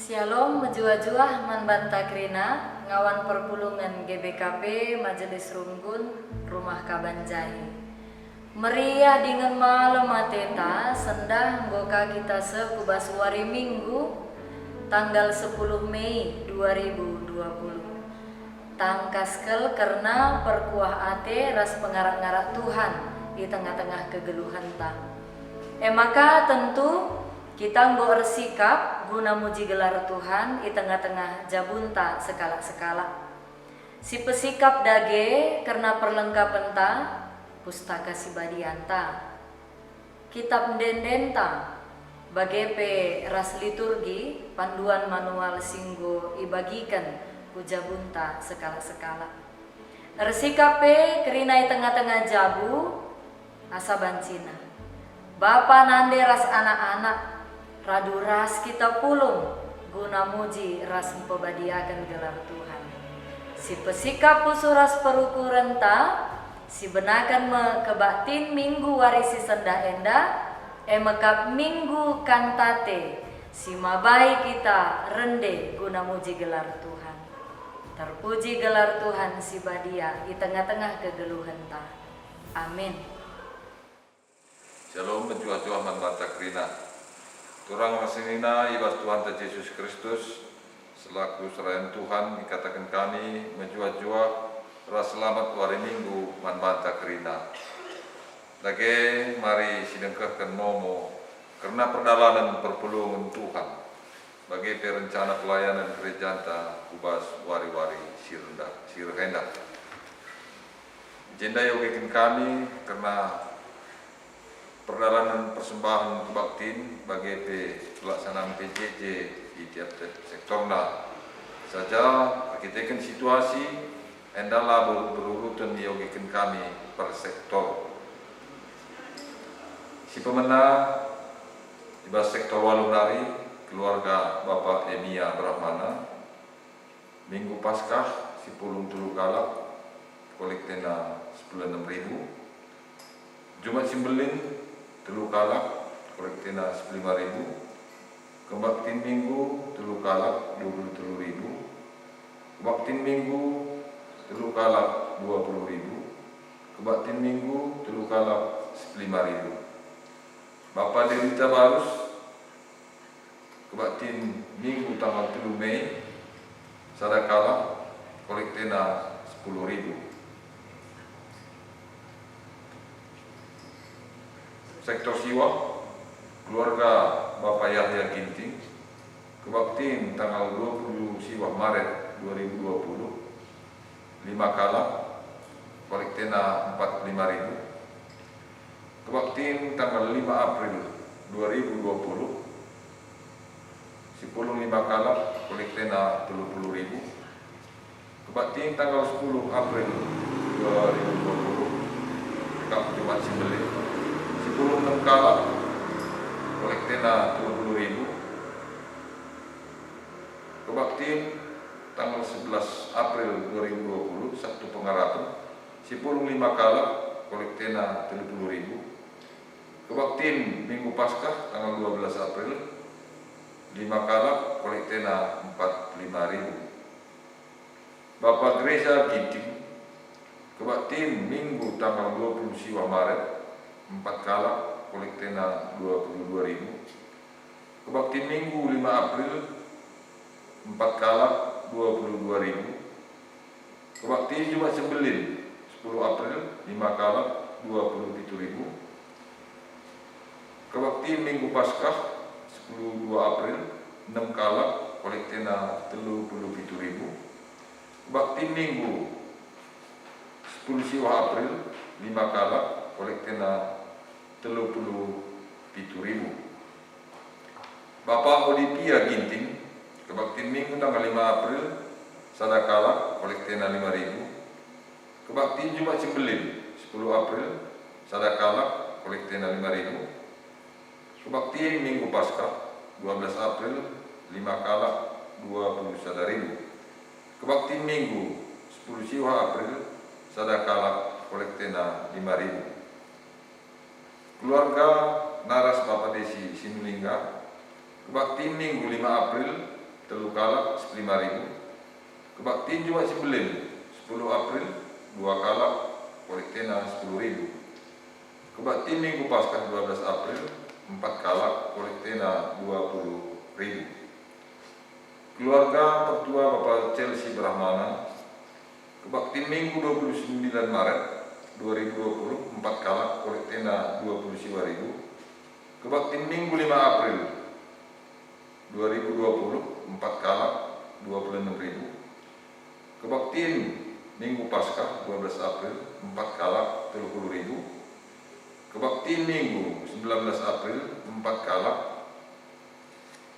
Shalom menjuah-juah manbanta krina ngawan perpulungan GBKP Majelis Runggun Rumah Kabanjai. Meriah dengan malam mateta sendah boka kita sekubas wari Minggu tanggal 10 Mei 2020. Tangkaskel karena perkuah ate ras pengarak-ngarak Tuhan di tengah-tengah kegeluhan ta. Maka tentu kita nggo sikap guna muji gelar Tuhan di tengah-tengah jabunta sekala-sekala. Si pesikap dage karena perlengkapan ta pustaka si badianta. Kitab ndendenta bagepe ras liturgi panduan manual singgo ibagikan ku jabunta sekala-sekala. Resikape kerinai tengah-tengah jabu asa bancina. Bapa nande ras anak-anak radu ras kita pulung guna muji ras empobadiakan gelar Tuhan. Si pesikap pusuras perukuran ta, si benakan mekebaktin minggu warisi senda enda, mekap minggu kantate, si mabai kita rende guna muji gelar Tuhan. Terpuji gelar Tuhan si badia di tengah-tengah kegeluhan ta. Amin. Shalom menjuah-juah manbanta krina. Turang rasinina ibas Tuhan Yesus Kristus selaku serayan Tuhan dikatakan kami menjuah-juah ras selamat wari Minggu manbanta krina. Lagi mari sidengkahkan momo karena perdalanan perpulungan Tuhan bagi perencana pelayanan gereja kubas wari-wari sirhenda. Jenda yogikin kami karena perdalanan persembahan kebaktin bagi pelaksanaan PJJ di tiap-tiap sektorna saja kita situasi endala berurutan diogikan kami per sektor. Si pemenang di sektor Walunari keluarga Bapak Emia Brahmana Minggu Paskah si pulung tulu galak kolektena 16.000. Jumat Simbelin telu kalak kolektena 15.000. Kebaktin Minggu telu kalak 23.000. Kebaktin Minggu telu kalak 20.000. Kebaktin Minggu telu kalak 5.000. Bapak Derita Barus kebaktin Minggu tanggal 3 Mei sadakala kolektena 10.000. Sektor Siwa keluarga Bapak Yahya Ginting kebaktin tanggal 20 Siwa Maret 2020 5 kala kolektena 45.000. Kebaktin tanggal 5 April 2020 10 5 kala kolektena 30.000. Kebaktin tanggal 10 April 2020 rekap Jumat Simbelin 10 6 kala kolektena 30.000. Kebaktin tanggal 11 April 2020 Sabtu Pengharapan 10 5 kala kolektena 30.000. Kebaktin Minggu Paskah tanggal 12 April 5 kala kolektena 45.000. Bapak Gereja Ginting kebaktin Minggu tanggal 20 Siwa Maret 4 kala kolektena 22.000. Kebaktin Minggu 5 April 4 kala 22.000. Kebaktin Jumat Sembelin 10 April 5 kala 27.000. Kebaktin Minggu Paskah 10 2 April 6 kala kolektena 37.000. Kebaktin Minggu 10 Siwa April 5 kala kolektena 37.000. Bapak Olivia Ginting kebaktin Minggu tanggal 5 April sadakala kolektena 5.000. Kebaktin Jumat Sembelin 10 April sadakala kolektena 5.000. Kebaktin Minggu Paskah 12 April 5 kala 21.000. Kebaktin Minggu 10 Siwa April sadakala kolektena 5.000. Keluarga Naras Bapak Desi Sinulingga kebaktin Minggu 5 April telu kalak 15.000. Kebaktiin Jumat Simbelin 10 April 2 kalak kolektena 10.000. Kebaktiin Minggu Paskah 12 April 4 kalak kolektena 20.000. Keluarga Pertua Bapak Chelsea Brahmana kebaktiin Minggu 29 Maret 2020 4 kalak kolektena 20.000. Kebaktiin Minggu 5 April 2020 4 kalak 26.000. Kebaktiin Minggu Paskah 12 April 4 kalak 30.000. Kebaktiin Minggu 19 April 4 kalak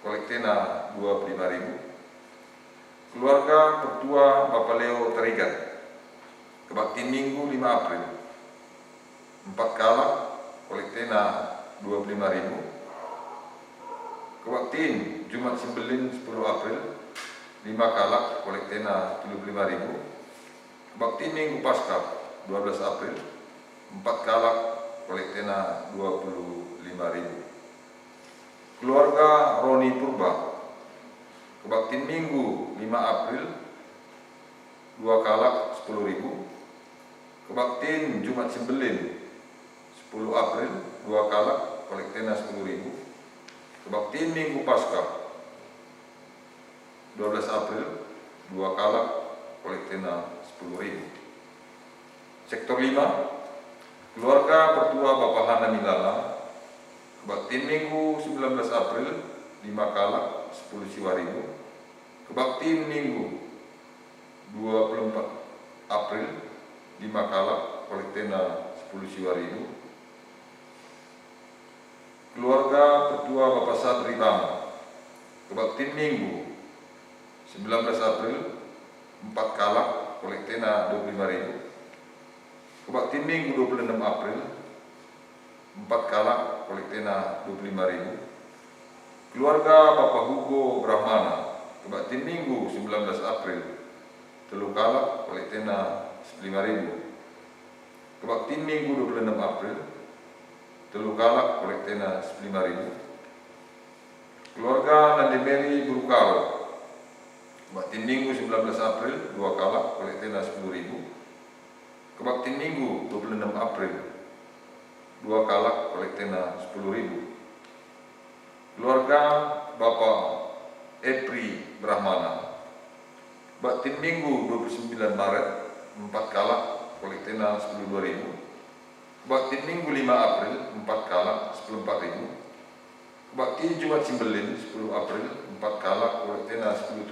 kolektena 25.000. Keluarga Pertua Bapak Leo Terigan kebaktiin Minggu 5 April 4 kalak kolektena 25.000. Kebaktiin Jumat Simbelin 10 April 5 kalak kolektena 75.000. Kebaktiin Minggu Paskah 12 April 4 kalak kolektena 25.000. Keluarga Roni Purba kebaktiin Minggu 5 April 2 kalak 10.000. Kebaktiin Jumat Simbelin 10 April 2 kalak kolektena 10.000. Kebaktiin Minggu Paskah 12 April 2 kalak kolektena 10.000. Sektor 5 keluarga Pertua Bapak Hana Milala kebaktiin Minggu 19 April 5 kalak 10.000. Kebaktiin Minggu 24 April 5 kalak kolektena 10.000. Keluarga Pertua Bapak Sadri Bang kebaktiin Minggu 19 April 4 kalak kolektena 25.000. Kebaktiin Minggu 26 April 4 kalak kolektena 25.000. Keluarga Bapak Hugo Brahmana kebaktiin Minggu 19 April 3 kalak kolektena 15.000. Kebaktiin Minggu 26 April 3 kalak kolektena 15.000. Keluarga Nandi Mary Burukaro kebaktiin Minggu 19 April 2 kalak kolektena 10.000. Kebaktiin Minggu 26 April 2 kalak kolektena 10.000. Keluarga Bapak Epri Brahmana kebaktiin Minggu 29 Maret 4 kalak kolektena 12.000. Kebaktiin Minggu 5 April 4 kalak 14.000. Kebaktiin Jumat Simbelin 10 April 4 kalak kolektena 10.000.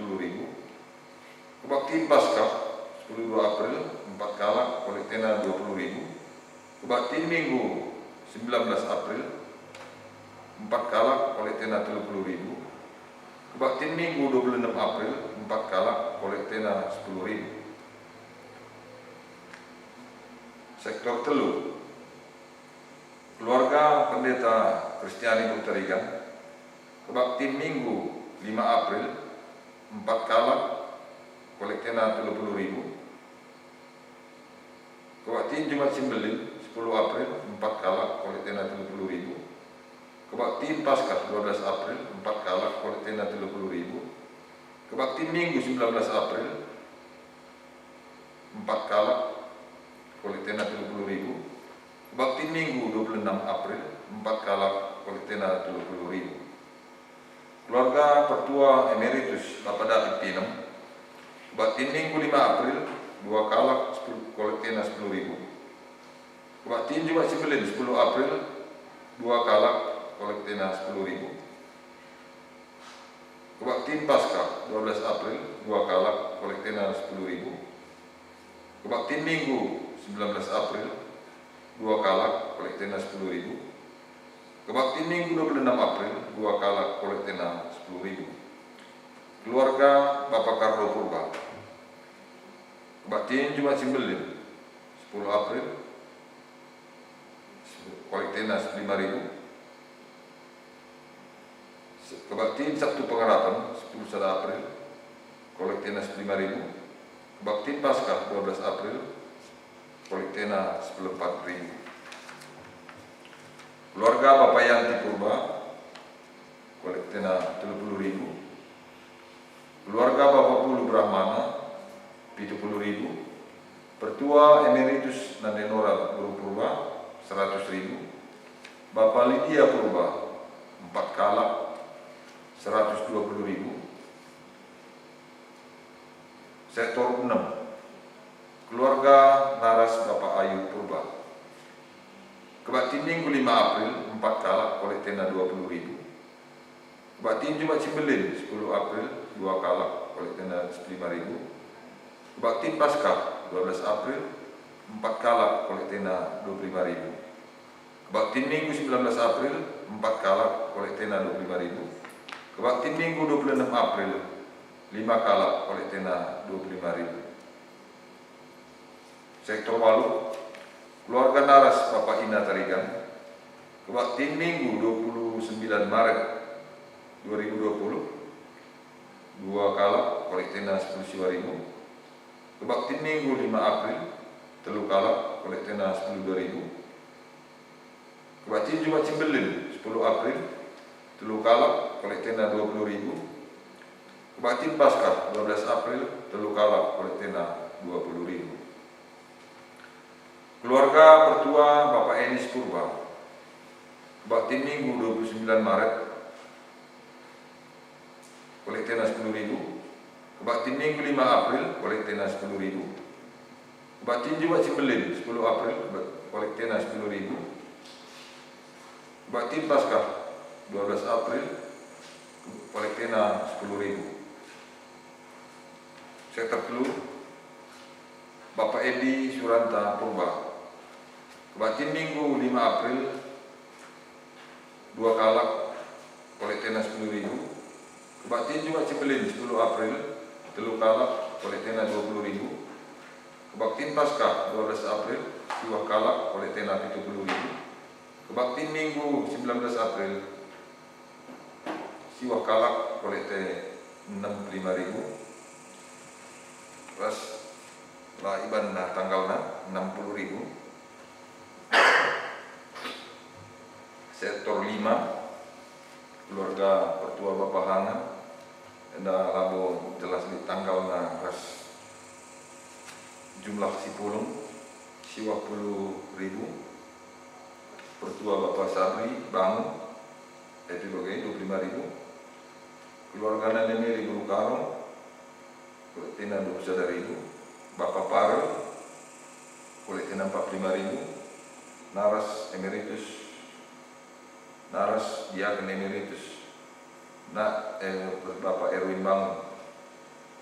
Kebaktiin Paskah 10 April 4 kalak kolektena 20.000. Kebaktiin Minggu 19 April 4 kalak kolektena 30.000. Kebaktiin Minggu 26 April 4 kalak kolektena 10.000. Sektor Telu keluarga Pendeta Kristiani Puterigan kebaktiin Minggu 5 April 4 kalak kolektena 30.000. Kebaktiin Jumat Simbelin 10 April 4 kalak kolektena 30.000. Kebaktiin Paskah 12 April 4 kalak kolektena 30.000. Kebaktiin Minggu 19 April 4 kalak kolektena 30.000. Kebaktiin Minggu 26 April 4 kalak kolektena 30.000. Keluarga Pertua Emeritus Bapak David Pinem kebaktiin Minggu 5 April 2 kalak kolektena 10.000. Kebaktiin Jumat Simbelin 10 April 2 kalak kolektena 10.000. Kebaktiin Paskah 12 April 2 kalak kolektena 10.000. Kebaktiin Minggu 19 April 2 kalak kolektena 10.000. Kebaktiin Minggu 26 April 2 kalak kolektena 10.000. Keluarga Bapak Karlo Purba kebaktiin Jumat Simbelin 10 April kolektena 5.000. Kebaktiin Sabtu Pengharapan 10 April kolektena 5.000. Kebaktiin Paskah 12 April kolektena 14.000. Keluarga Bapak Yanti Purba kolektena 30.000. Keluarga Bapak Pulu Brahmana 70.000. Pertua Emeritus Nadenora Guru Purba 100.000. Bapak Lydia Purba 4 kalak 120.000. Sektor 6 keluarga Naras Bapak Ayu Purba. Kebakti Minggu 5 April 4 kalak oleh tenda 20.000. Kebakti Jumat Cimbelin 10 April 2 kalak oleh tenda 15.000. Kebakti Paskah 12 April 4 kalak oleh tenda 25.000. Kebakti Minggu 19 April 4 kalak oleh tenda 25.000. Kebakti Minggu 26 April 5 kalak oleh tenda 25.000. Sektor Walu keluarga Naras Bapak Ina Tarigan. Kebakti Minggu 29 Maret 2020 2 kalak oleh tenda 10.000. Kebakti Minggu 5 April 3 kalak oleh tenda 10.000. Kebakti Jumat Cimbelin 10 April 3 kalak oleh tenda 20.000. Kebakti Paskah 12 April 3 kalak oleh tenda 20.000. Keluarga Pertua Bapak Enis Purba. Kebakti Minggu 29 Maret oleh tenda 10.000. Kebakti Minggu 5 April oleh tenda 10.000. Kebakti Jumat Cimbelin 10 April oleh tenda 10.000. Kebakti Paskah 12 April oleh tenda 10.000. Sektor Telur Bapak Edi Suranta Purba. Kebakti Minggu 5 April 2 kalak oleh tenda 10.000. Kebakti Jumat Cimbelin 10 April 3 kalak oleh tenda 20.000. Kebakti Paskah 12 April 2 kalak oleh tenda 70.000. Kebakti Minggu 19 April siwah kalak oleh tenda 65.000. Terus lah iban tanggalnya 60.000. Sektor 5 keluarga Pertua Bapak Hana enda labo jelas di tanggalnya ras jumlah sipulung siwah 10.000. Pertua Bapak Sabri Bangun epilogi 25.000. Keluarga Nene Guru Karong tenda 21.000. Bapak Parel oleh tenda 45.000. Naras Emeritus Naras Diaken Emeritus Bapak Erwin Bangun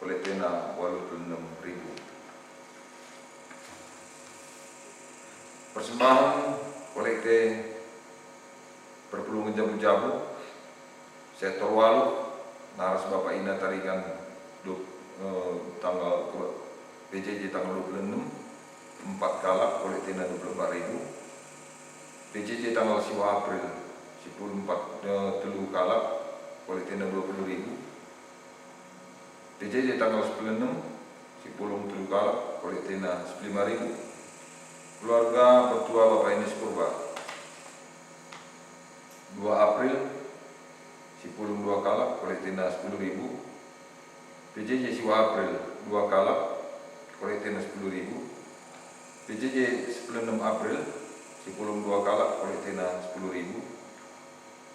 oleh tenda 86.000. Persembahan oleh Perpulungan Jabu-Jabu Sektor Walu Naras Bapak Ina Tarigan tanggal PJJ tanggal 26 4 kalak oleh tenda 24.000. PJJ tanggal 10 April 10 3 kalak oleh tenda 20.000. PJJ tanggal 10 10 kalak oleh tenda 15.000. Keluarga Pertua Bapak Enis Purba 2 April 10 2 kalak oleh tenda 10.000. PJJ 10 April 2 kalak oleh tenda 10.000. PJJ 10 April 10 2 kalak oleh tenda 10.000.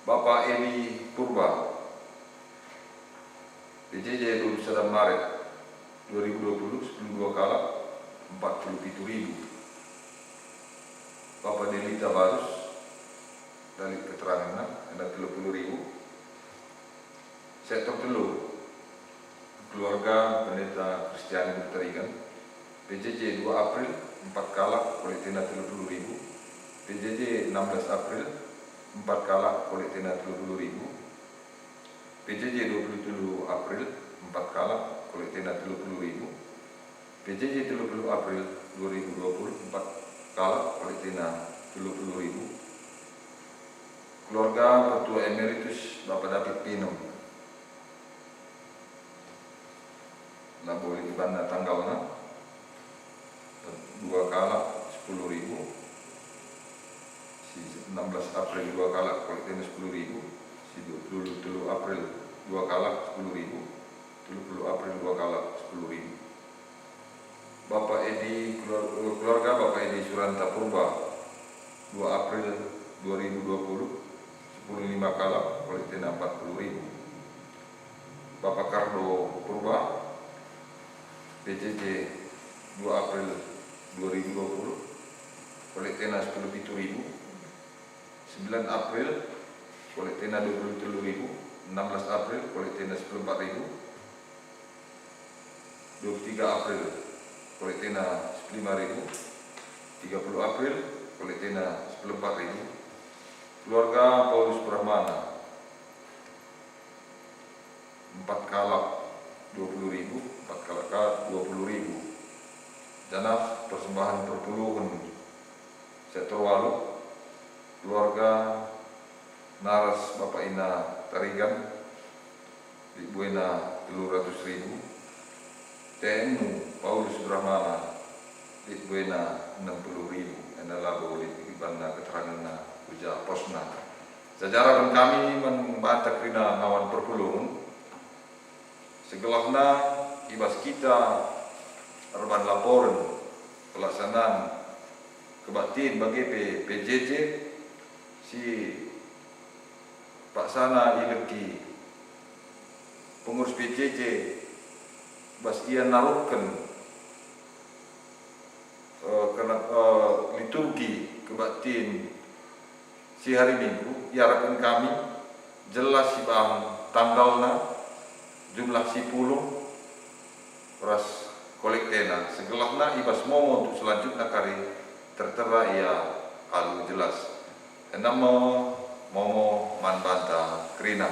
Bapak Eli Purba PJJ 21 Maret 2020 10 2 kalak 47.000. Bapak Delita Barus dari keterangan ada 30.000. Sektor Telur keluarga Pendeta Kristiani Berterigan PJJ 2 April 4 kalak oleh tenda 30.000. PJJ 16 April 4 kalak oleh tenda 30.000. PJJ 27 April 4 kalak oleh tenda 30.000. PJJ 30 April 2020 4 kalak oleh tenda 30.000. Keluarga Pertua Emeritus Bapak David Pino lah boleh dibanda tanggalnya 2 kalak 10.000. 16 April 2 kalak oleh tenda 10.000. 23 April 2 kalak 10.000. 30 April 2 kalak 10.000. Bapak Edi, keluarga Bapak Edi Suranta Purba 2 April 2020 10.5 kalak kolektina 40.000. Bapak Kardo Purba PJJ 2 April 2020 kolektina 10.700. 9 April kolektina 23.000. 16 April kolektina 14.000. 23 April kolektina 5.000. 30 April kolektina 14.000. Keluarga Paulus Brahmana 4 kalak 20.000. 4 kalak 20.000. Dana persembahan perpuluhan sektor Walu. Keluarga Naras Bapak Ina Tarigan di Buena 300.000. TMU Paulus Brahmana di Buena 60.000. Adalah boleh dibanda keterangan uja posna. Sejarah kami membantah krina ngawan perpuluhan. Segelahna ibas kita reban laporan pelaksanaan kebaktian bagi PJJ si Pak Sana Ileki pengurus PJJ bas ia naruhkan liturgi kebaktian si hari Minggu. Iarakan kami jelas si bang tanggalna jumlah si puluh ras kolektena segelahna ibas momo untuk selanjutnya kari tertera ia halu jelas enam momo manbanta krina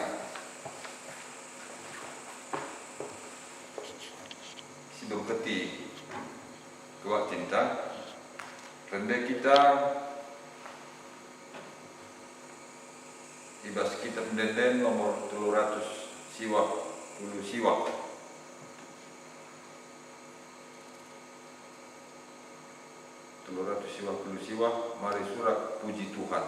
si berketi kuat cinta rendah kita ibas kita pendenden nomor 300 siwa 10 siwa 10 siwa mari surat puji Tuhan.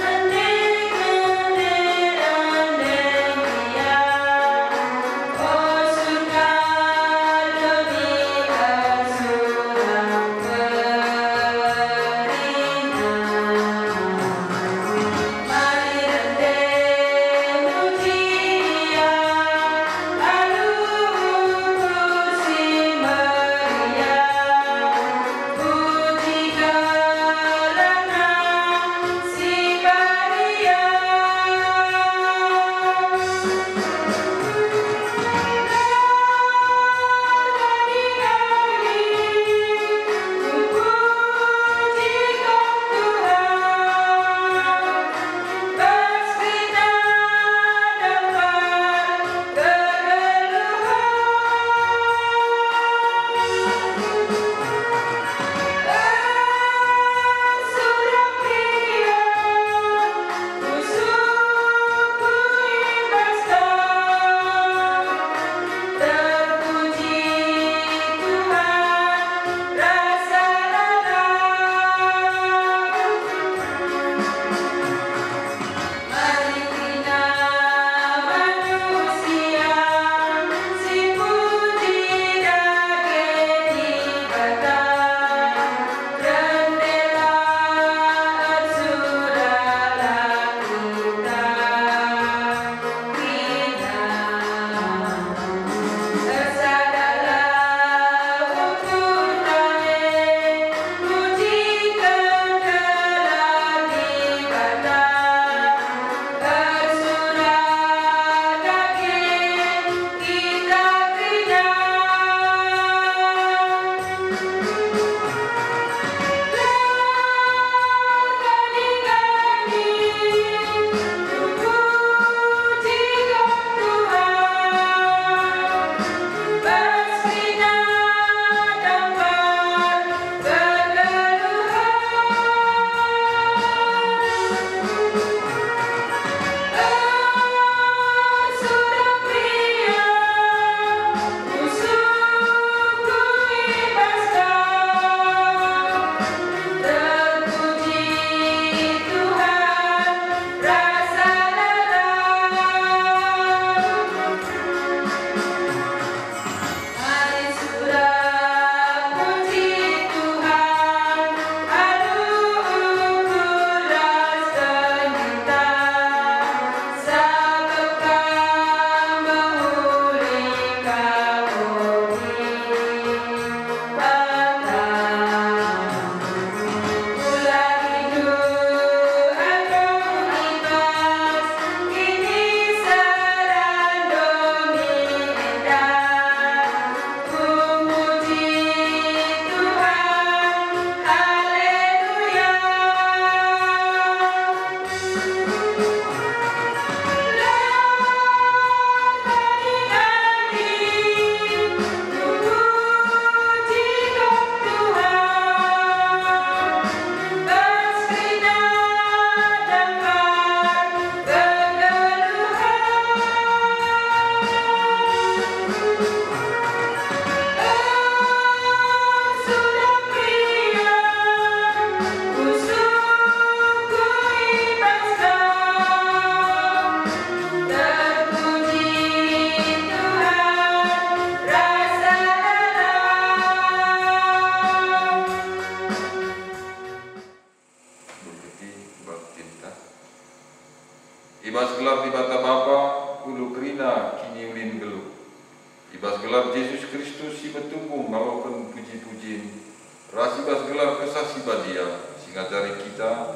Bendera Ibas gelar di bata Bapa, ulu kerina kini ulin geluh. Ibas gelar Yesus Kristus si betumbung ngalaupun puji-pujiin. Ras ibas gelar kesah si badia, si ngajari kita,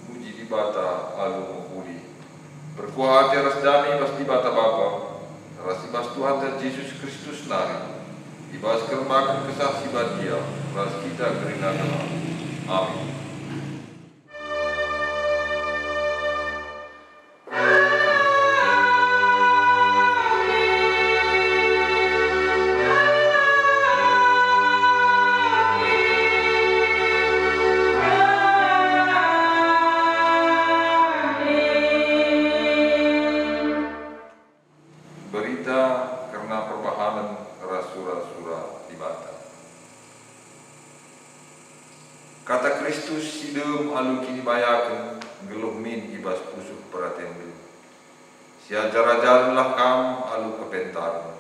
puji di bata alu mengkuli. Berkuah hati ras dani ibas di bata Bapa, ras ibas Tuhan dan Yesus Kristus nari. Ibas kermakan kesah si badia, ras kita kerina gelar. Amin. Berita karena perbahanan rasura-sura di bata. Kata Kristus sidem alu kini bayaken geluh min ibas pusuh perhatian geluh. Si ajar-ajaranlah kam alu kepentar.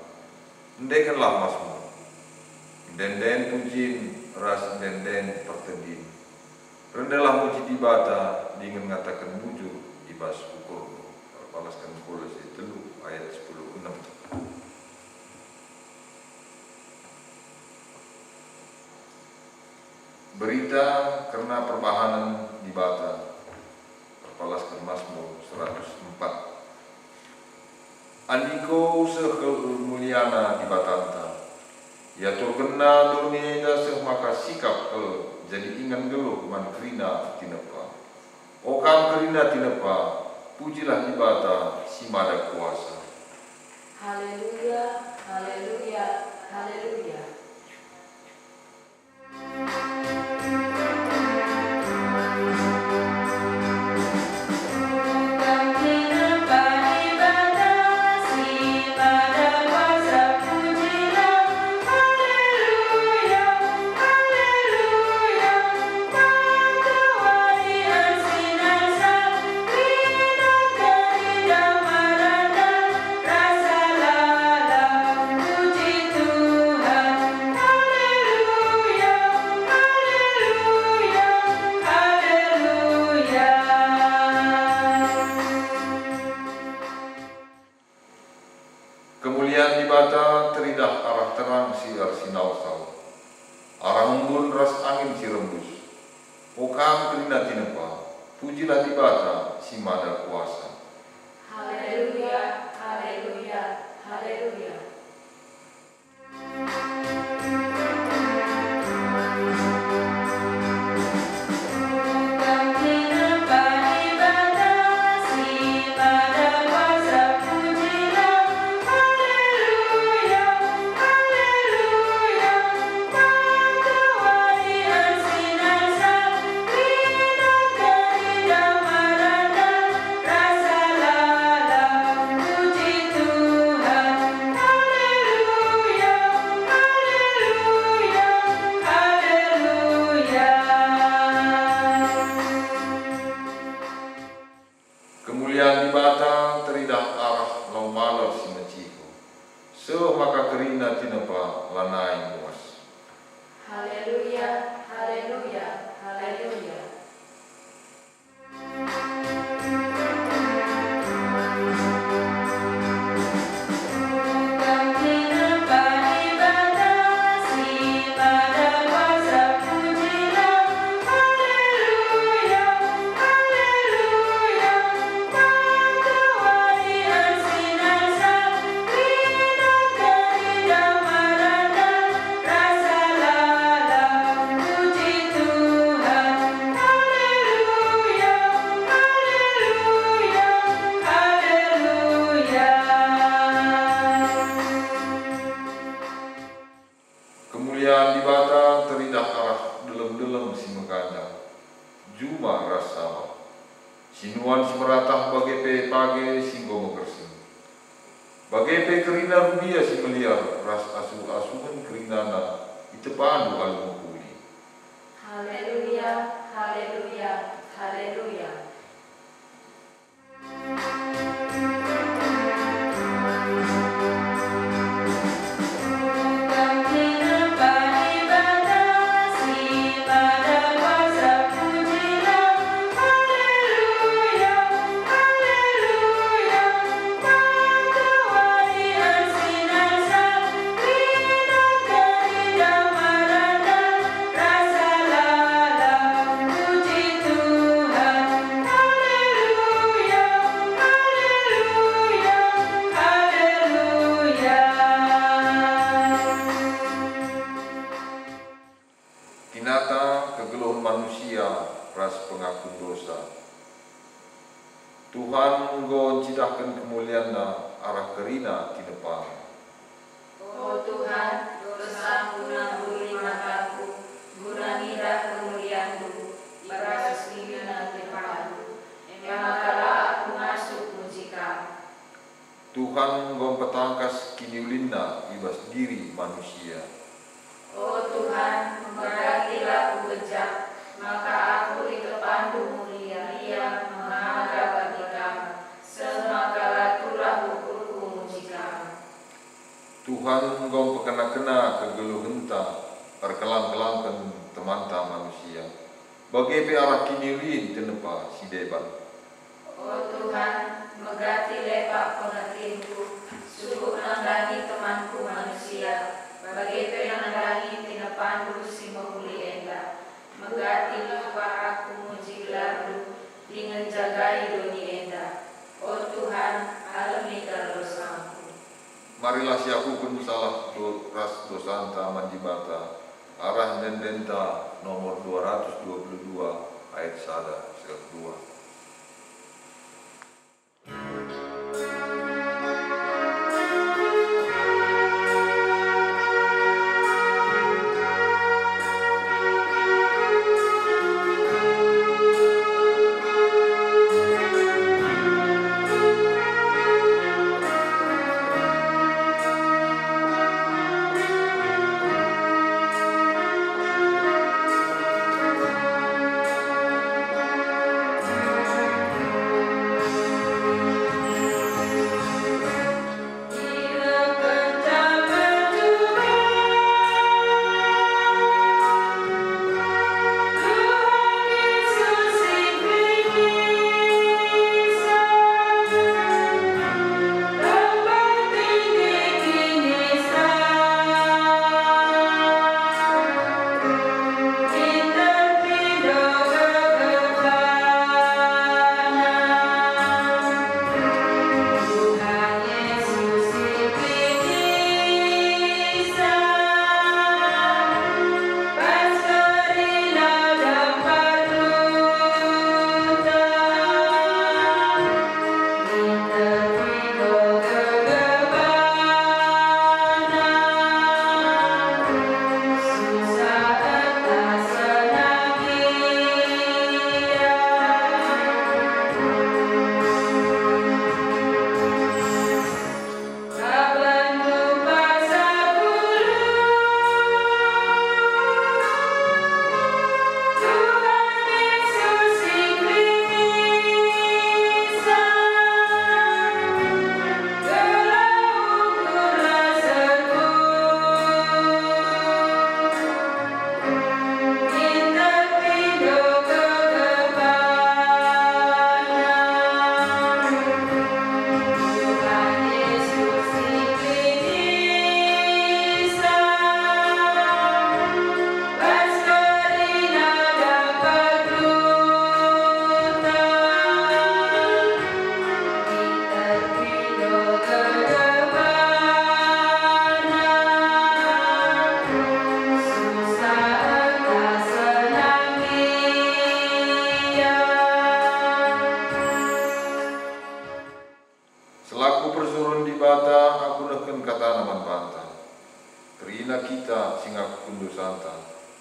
Endekanlah masmu. Den-den pujin ras den-den pertendin. Rendahlah muji di bata dengan ngatakan mujur ibas ukur. Palaskan Kolose 3 ayat 10-6. Berita karena perbahanan di bata. Palaskan Mazmur 104. Andiko sekemuliana di batanta. Ya terkena dunia seh maka sikap jadi ingan geluh man kerina tinepa. Okam kerina tinepa. Pujilah ibada si mada kuasa. Haleluya, haleluya, haleluya. Kemuliaan di bata teridah arah terang siar sinau sau. Arah embun ras angin si rembus. Okam kerina tinepa. Pujilah di bata si mada kuasa. Haleluya, haleluya, haleluya. Kemuliaan di bata teridah arah lau malar si menciko. So maka kerina tinepa lanai muas. Haleluya, haleluya, haleluya. Kemuliaan di bata teridah arah delem-delem si meganda. Juma ras sama. Sinuan si meratah bagai pe page singgo megersing. Bagai pe kerina rubia si meliar ras asu-asuhan kerinana itepandu alu mengkuli. Haleluya, haleluya, haleluya. manusia ras pengaku dosa. Tuhan Engkau cidahkan kemuliaan-Na arah kerina tinepang. Oh Tuhan, dosaku namburi mataku, guna ngira kemuliaan-Mu, baras ingina tepaku, makalah aku masuk mujika. Tuhan Engkau petangkas kini ulinna ibas diri manusia. Oh Tuhan, memberatilah aku bejat, maka aku ditepandu mulia, ia menghadap bagi kamu, semakalah tulah ukurku mujika. Tuhan Engkau pekena-kena kegeluh henta, perkelang-kelangkan temanta manusia. Bagi arah kini ulin tenepa si deban. Oh Tuhan, megati lepak pengertianku, suku nandangi temanku manusia, bagai penandangi tinepandu si memuli enda, megati lupa aku muji gelarmu, dengan jagai doni enda. Oh Tuhan, alami dosaku. Marilah siaku pun salah ras dosa anta mandibata. Arah dendenta nomor 222 ayat 1-2.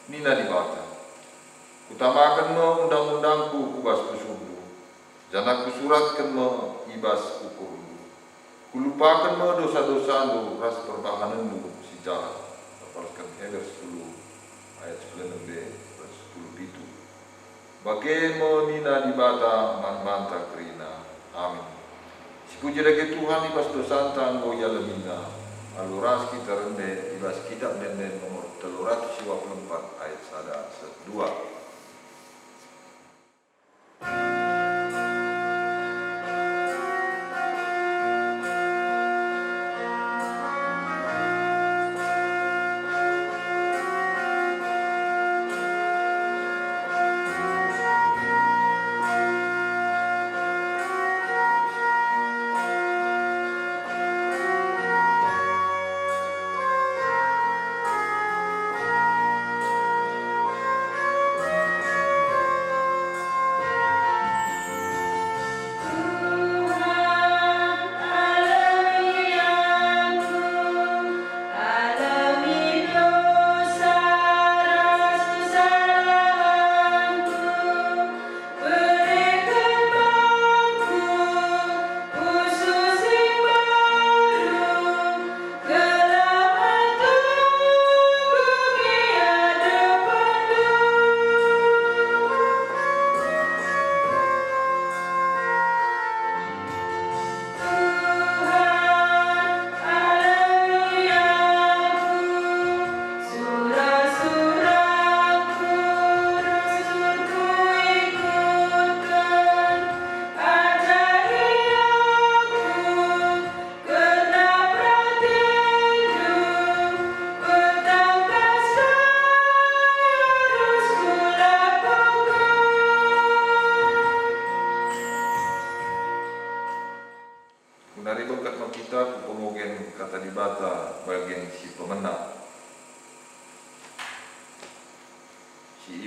Nina dibata. Utamakan me undang-undangku kubas kusubu. Jangan kusuratkan me ibas ukurmu. Kulupakan me dosa-dosamu ras perbahananmu si jahat. Lepaskan Hebrew 10 ayat 9b dan 10 itu. Bagai me nina dibata man-manta kerina. Amin. Siku jadake Tuhan ibas dosa tanggo yalemina. Aluras kita rende ibas kitab denden nomor 324 ayat 1-2.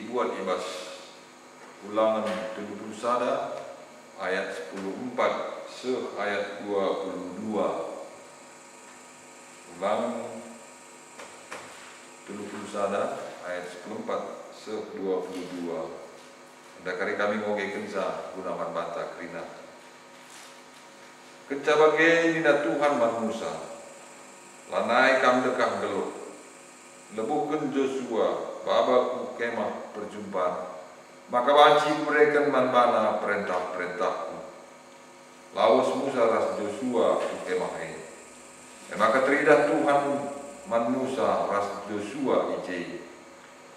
buat ibas Ulangan 71 ayat 14 se ayat 22. Ulangan 71 ayat 14 se 22. Dakari kami ngoge kenca gunaman banta krina. Kenca bage nina Tuhan man Musa. Lanai kam dekah geluh. Lebuhkan Joshua babaku kemah perjumpaan. Maka banci mereka man bana perintah-perintahku. Lawas Musa ras Joshua ku kemah ini. Maka teridah Tuhan man Musa ras Joshua ije.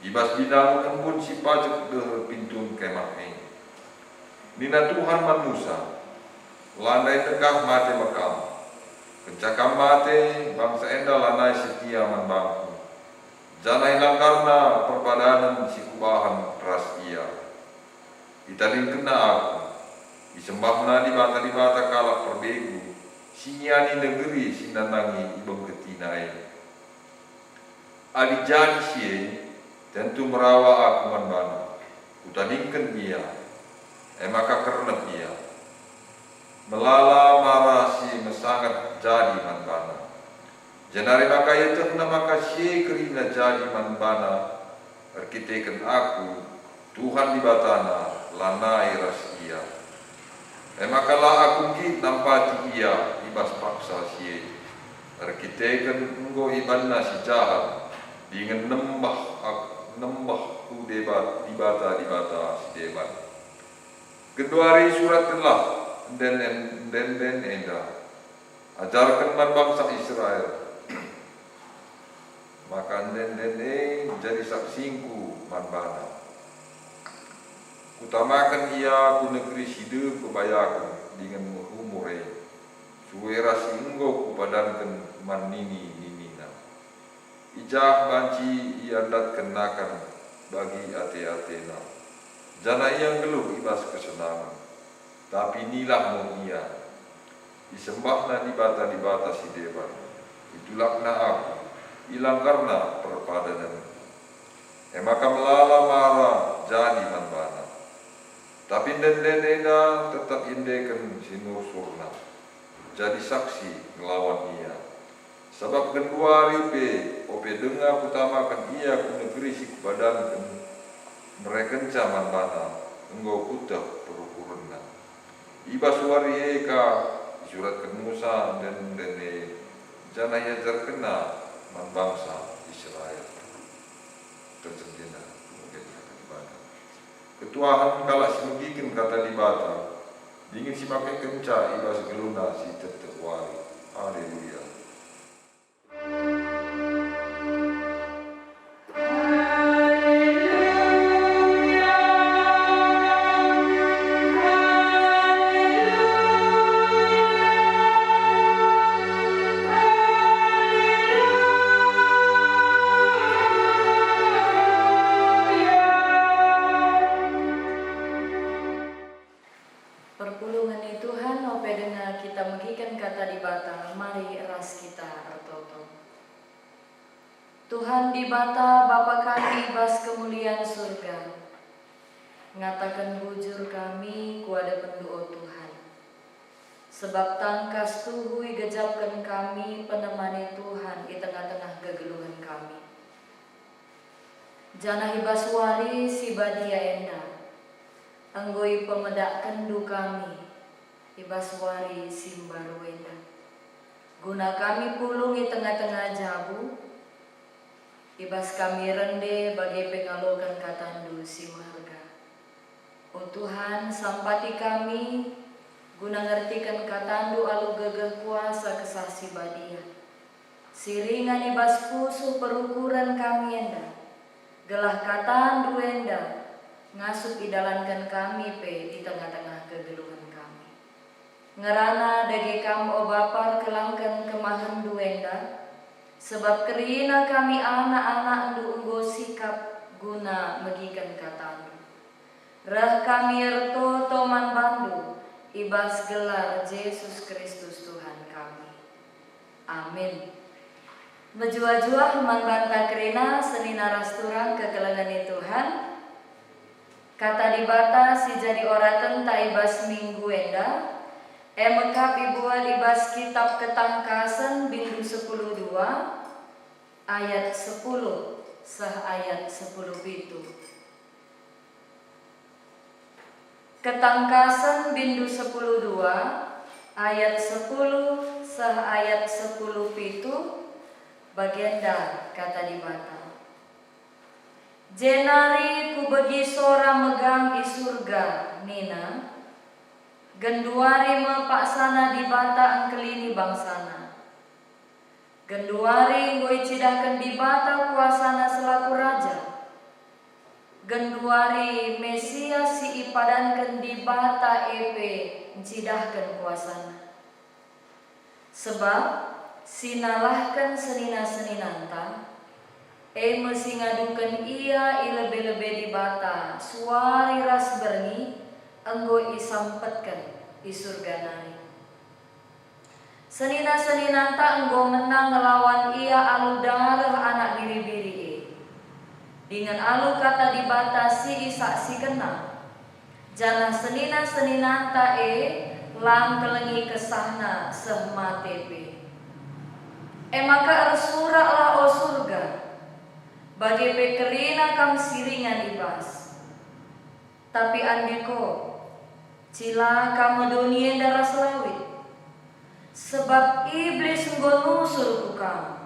Ibas bidang embun si pajak deh pintun kemah ini. Nina Tuhan man Musa. Landai tegah mate makam. Kencakam mate bangsa enda lanai setia man bangku. Jana hilang karena perbadanan si kubahan ras ia. Italin kena aku. Disembahna di bata kalak perbegu. Sinyani negeri sinanangi ibang ketinai. Adi jadi sie tentu merawa aku man bana. Utalingkan ia. Maka kernep ia. Melala marah si mesangat jadi man bana. Janari maka ia terkena maka si kerina jadi man bana. Arkiteken aku Tuhan di batana lanai ras ia. Maka lah aku ki nampati ia ibas paksa si. Arkiteken enggo ibanna si jahat. Dengan nembah ku debat di bata si debat. Keduari surat telah den enda. Ajarkan man bangsa Israel. Maka den jadi saksingku man bana. Utamakan ia ku negeri sidu kebayakan dengan umure. Suwera si enggo ku padankan man nini. Ijah banci ia dat kenakan bagi ate-atena. Jana yang geluh ibas kesenangan. Tapi nilah mau ia. Disembahna di bata si dewan. Itulah na aku. Hilang karena perpadanan. Maka melala marah jadi man bana. Tapi den tetap indekan sinur surna. Jadi saksi ngelawan ia. Sebab kedua ribe ope dengar utamakan ia ku negeri si badankan mereka zaman mana engkau kutah perukurna. Iba suari eka surat ke Musa dan dene jana ia terkena man bangsa Israel. Terjadilah mungkin kata ibadah. Ketuahan kalah semegikin kata libata dingin si pakai kenca iba segeluna si tetep wari. Haleluya. Perpulungan Tuhan ope dengar kita megikan kata di bata mari ras kita ertoto. Tuhan di bata Bapa kami bas kemuliaan surga. Ngatakan bujur kami kuada pendoa Tuhan. Sebab tangkas tuhui gejapkan kami penemani Tuhan di tengah-tengah kegeluhan kami. Jana hibaswari si badia enda. Anggoi pemedak kendu kami, ibaswari simbaru wenda. Guna kami pulungi tengah-tengah jabu, ibas kami rende bagi pengalokan katandu si marga. O Tuhan, sampati kami, guna ngertikan katandu alu gegeh kuasa kesasi badia. Siringan ibas pusu perukuran kami enda, gelah katandu enda, ngasup idalankan kami pe di tengah-tengah kegeluhan kami. Ngerana dage kamu o Bapa kelangkan kemahan duenda, sebab kerina kami anak-anak ndu unggo sikap guna megikan katandu. Rah kami erto toman bandu, ibas gelar Yesus Kristus Tuhan kami. Amin. Menjua-jua man banta kerina senina rasturang kekelangan Tuhan. Kata dibata si jadi oraten ta ibas minggu enda. Mekap ibuat ibas kitab Ketangkasan bindu 10:2 ayat 10 sah ayat 10 itu. Ketangkasan bindu 10:2 ayat 10 sah ayat 10 itu bagenda kata dibata. Jenari ku bagi sora megang i surga nina, genduari mepaksana dibata angkelini bangsana. Genduari ngoi cidahkan dibata kuasana selaku raja. Genduari Mesia si ipadankan dibata epe cidahkan kuasana. Sebab sinalahkan senina-seninanta mesi ngadukan ia ilebe-lebe dibata suari ras berni enggo isampetkan i surga nari. Senina-seninanta enggo menang ngelawan ia alu darah anak biri-biri dengan alu kata dibatasi isaksi kena. Jana senina-seninanta lang kelengi kesahna sehma tepe. Maka ersurak lah o surga bagi pekerina kam siringan ibas. Tapi andiko cila kamu dunia darah selawit. Sebab iblis ngonusur ku kamu.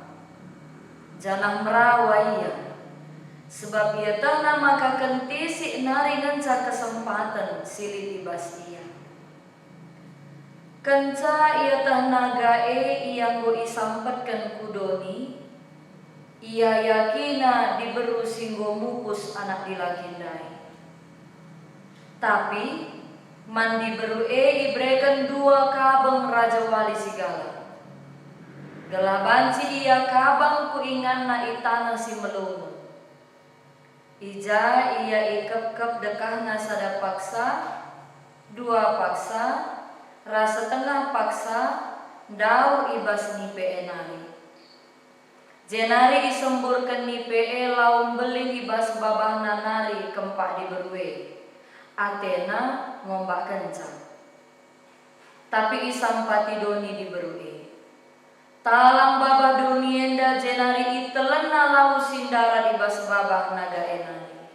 Jangan merawa ia. Sebab ia tanah maka kentisi nari ngenca kesempatan silit ibas ia. Kenca ia tahnaga ia go isampatkan kudoni. Ia yakina diberu singgo mukus anak dilakindai. Tapi mandi beru ibrekan dua kabang raja wali sigala. Gelabanci ia kabang ku ingan na itana si melungu. Ija ia ikep-kep dekah na sada paksa, dua paksa, rasa tengah paksa, dau ibas nipe enari. Jenari isembur nipe laum beling ibas babah nanari kempak diberwe. Athena ngombak kencang. Tapi isampati doni diberwe. Talang babah dunienda jenari itelena lau sindara ibas babah naga enari.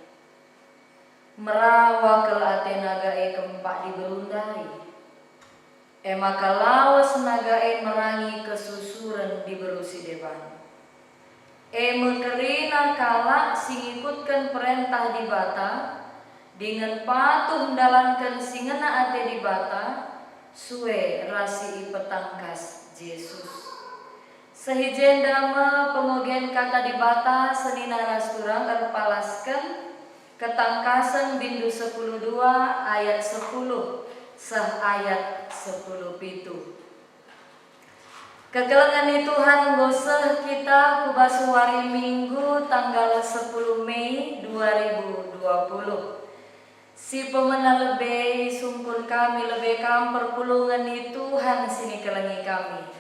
Merawa kel Athena gae kempak diberundai. Maka lawas naga merangi kesusuran diberusi depan. Mekerina kala singikutkan perintah dibata dengan patuh mendalankan singena ate dibata suwe rasi petangkas Yesus. Sehijenda me pemogen kata dibata senina rasturang erpalaskan Ketangkasan bindu 10:2 ayat 10 sah ayat 10 itu. Kegelengan Tuhan goseh kita kubasuari Minggu tanggal 10 Mei 2020. Si pemena lebih sumpun kami lebih kam perpulungan Tuhan sini kelengi kami.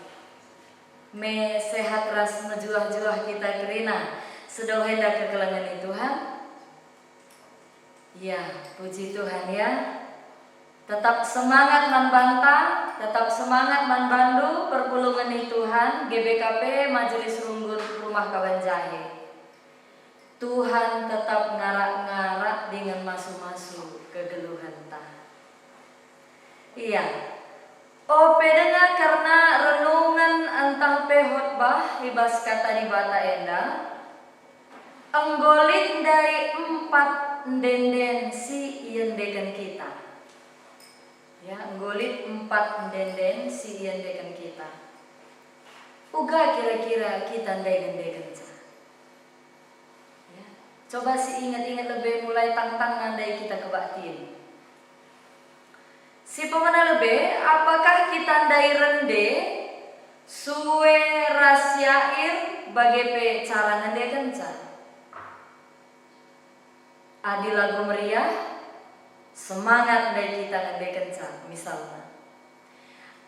Me sehat ras mejuah-juah kita kerina sedohenda kegelengan Tuhan. Ya, puji Tuhan ya. Tetap semangat man bantah, tetap semangat man bandu perpulungan Tuhan GBKP Majelis Runggur Rumah Kawan Jahe. Tuhan tetap ngarak-ngarak dengan masu-masu kegeluhan ta. Iya. Pedenya karena renungan antang pehotbah ibas kata di bata enda. Enggolit dari 4 denden si yendekan kita. Ya, nggolit 4 denden si yendekan kita. Uga kira-kira kita ndai-ndai ya. Coba si ingat-ingat lebih mulai tang-tang nandai kita kebaktiin. Si pemana lebih, apakah kita ndai rende suwe rasyair bagi pe cara nandai kenca? Adi lagu meriah. Semangat dari kita ngendai kencang misalnya.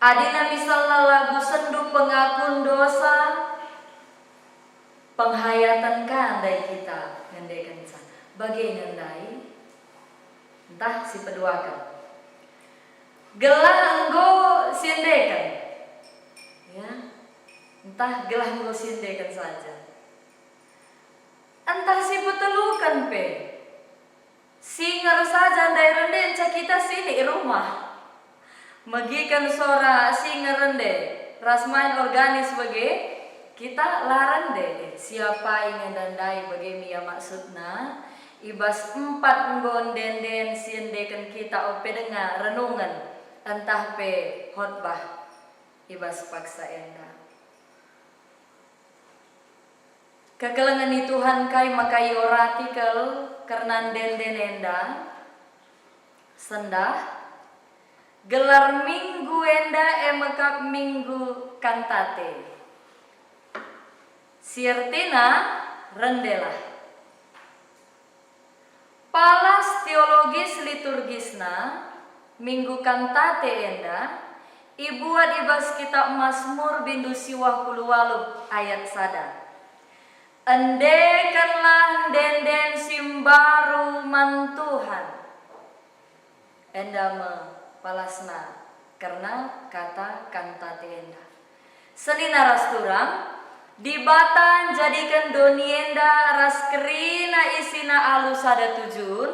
Adina misalnya lagu sendu pengakun dosa, penghayatan kan dari kita ngendai kencang. Bagai ngendai, Entah si peduakan. Gelah enggo sindekan. Ya. Entah gelah enggo sindekan saja. Entah si petelukan pe. Singer saja ndai rende encak kita sini rumah. Megikan sora singer rende. Rasmain organis bagi kita larang deh. Siapa ingin dandai bagi mia maksudna. Ibas 4 nggon denden sindekan kita ope dengar renungan. Entah pe khotbah. Ibas paksa enda. Kekelengan ni Tuhan kai makai oratikel karena denden enda sendah gelar minggu enda emekap minggu kantate sirtina rendelah palas teologis liturgisna minggu kantate enda ibuat ibas kitab Mazmur bindu siwah 28 ayat sada. Endekanlah denden simbaru man Tuhan. Enda me palasna karena kata kantate enda. Senina ras turang dibatan jadikan doni enda ras kerina isina alus ada tujun.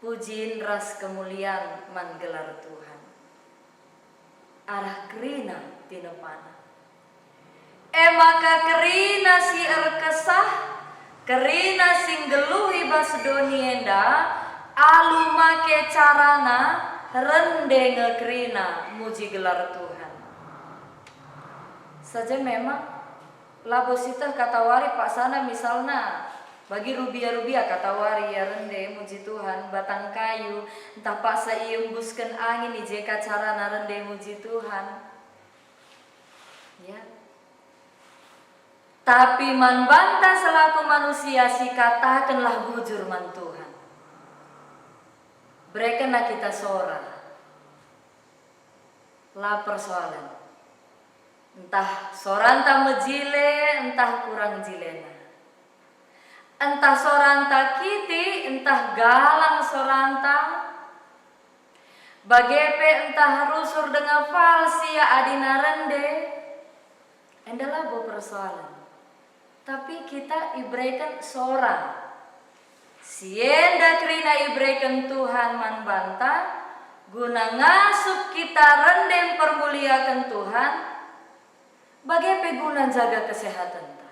Pujin ras kemuliaan man gelar Tuhan. Arah kerina tinepana. Maka kerina si erkesah, kerina sing geluh ibas doni enda, alu make carana rende ngekerina muji gelar Tuhan. Saja memang labosita katawari pak sana misalnya bagi rubia-rubia katawari ya rende muji Tuhan batang kayu entah pak saiumbuskan angin di jeka carana rende muji Tuhan. Ya. Tapi man bantah selaku manusia si katakanlah bujur man Tuhan. Berikanlah kita sora. Lah persoalan. Entah soranta mejile, entah kurang jilena. Entah soranta kiti, entah galang soranta. Bagepe entah rusur dengan falsia adina rende. Endalah bo persoalan. Tapi kita ibrekan seorang. Sienda kerina ibrekan Tuhan man bantah. Guna ngasup kita rendem permuliakan Tuhan. Bagaimana guna jaga kesehatan ta?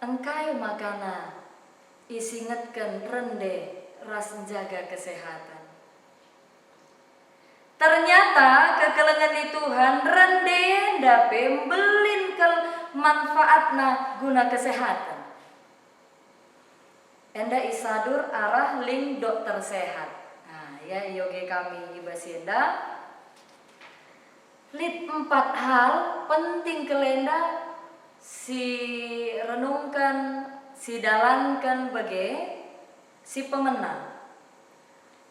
Engkai makana isingatkan rende ras jaga kesehatan. Ternyata kekelengan di Tuhan rende dape belin manfaatna guna kesehatan. Enda isadur arah link dokter sehat. Nah, ya yoge kami ibasenda. Lit 4 hal penting kelenda si renungkan, si dalankan bagi si pemenang.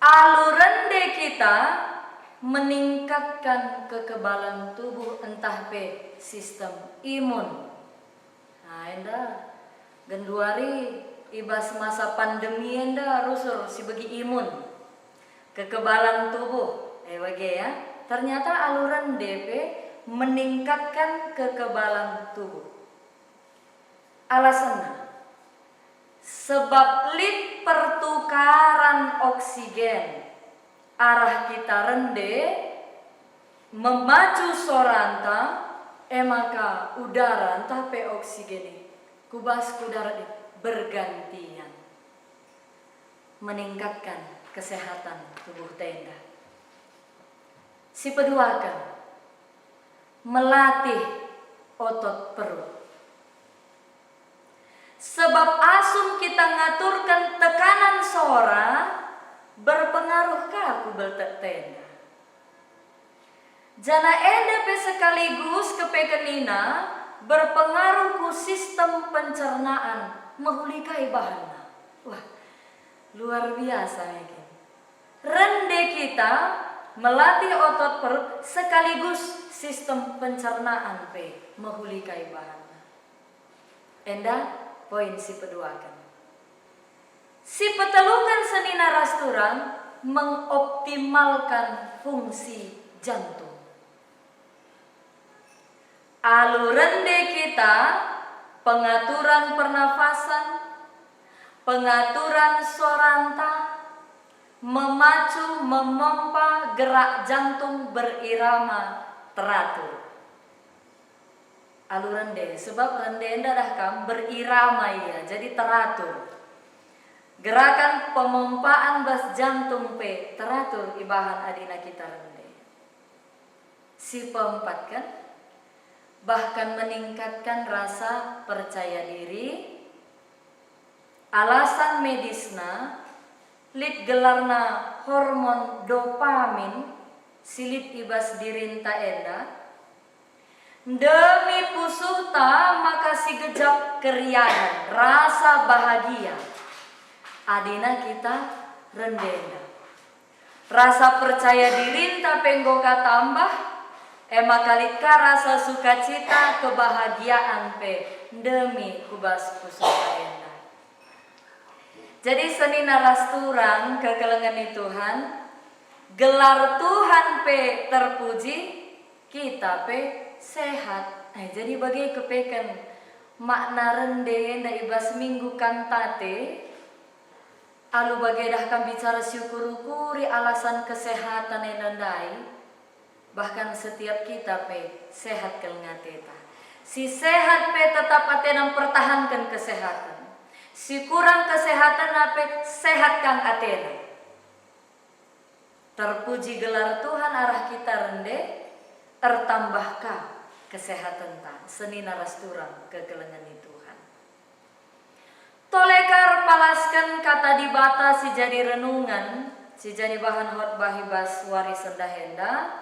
Alurende kita meningkatkan kekebalan tubuh entah pe sistem imun. Nah, enda genduari ibas masa pandemi enda rusur si bagi imun. Kekebalan tubuh. Bagi ya. Ternyata aluran DP meningkatkan kekebalan tubuh. Alasannya sebab lit pertukaran oksigen arah kita rende memacu soranta maka udara entah pe oksigen kubas udara bergantian meningkatkan kesehatan tubuh tenda. Si peduakan melatih otot perut. Sebab asum kita ngaturkan tekanan sora berpengaruh ke aku bertenda. Jana enda pe sekaligus kepekenina berpengaruh ku sistem pencernaan mehulikai bahanna. Wah, luar biasa ya. Rende kita melatih otot perut sekaligus sistem pencernaan pe mehulikai bahanna. Enda poin si peduakan. Si petelungan senina rasturang mengoptimalkan fungsi jantung. Alurende kita, pengaturan pernafasan, pengaturan soranta, memacu memompa gerak jantung berirama teratur. Alurende, sebab rende dah kam berirama ya, jadi teratur. Gerakan pemompaan bas jantung pe teratur ibahan adina kita rende. Si keempat kan, bahkan meningkatkan rasa percaya diri. Alasan medisna, lit gelarna hormon dopamin, silit ibas dirinta enda. Demi pusuta maka si gejap keriangan, rasa bahagia. Adina kita rendenda. Rasa percaya diri tak penggoka tambah, makalitka rasa sukacita kebahagiaan pe demi kubas pusuta enda. Jadi seni narasturang kekelengan Tuhan, gelar Tuhan pe terpuji, kita pe sehat. Jadi bagi kepekan makna rende nda ibas minggu kantate, alu bagi dah kan bicara syukur-ukuri alasan kesehatan endandai, bahkan setiap kita pe sehat kelengateta. Si sehat pe tetap atenang pertahankan kesehatan. Si kurang kesehatan ape sehatkan atena. Terpuji gelar Tuhan arah kita rende, tertambahkah kesehatan ta seni narasturang kegelengan Tuhan. Tolekar palaskan kata dibata si jadi renungan, si jadi bahan khotbah hibas waris sendahenda.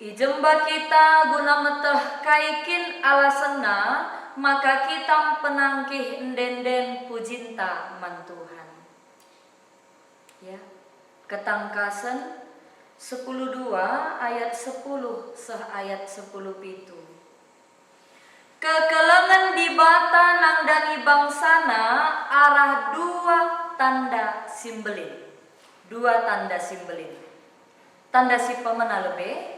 Ijemba kita guna meteh kaikin alasena, maka kita penangkih endenden pujinta man Tuhan. Ya, ketangkasan 10:2 ayat 10 seh ayat 10 pitu. Kekelengan di bata nangdangi bangsana arah dua tanda simbelin. Dua tanda simbelin. Tanda si pemena lebe.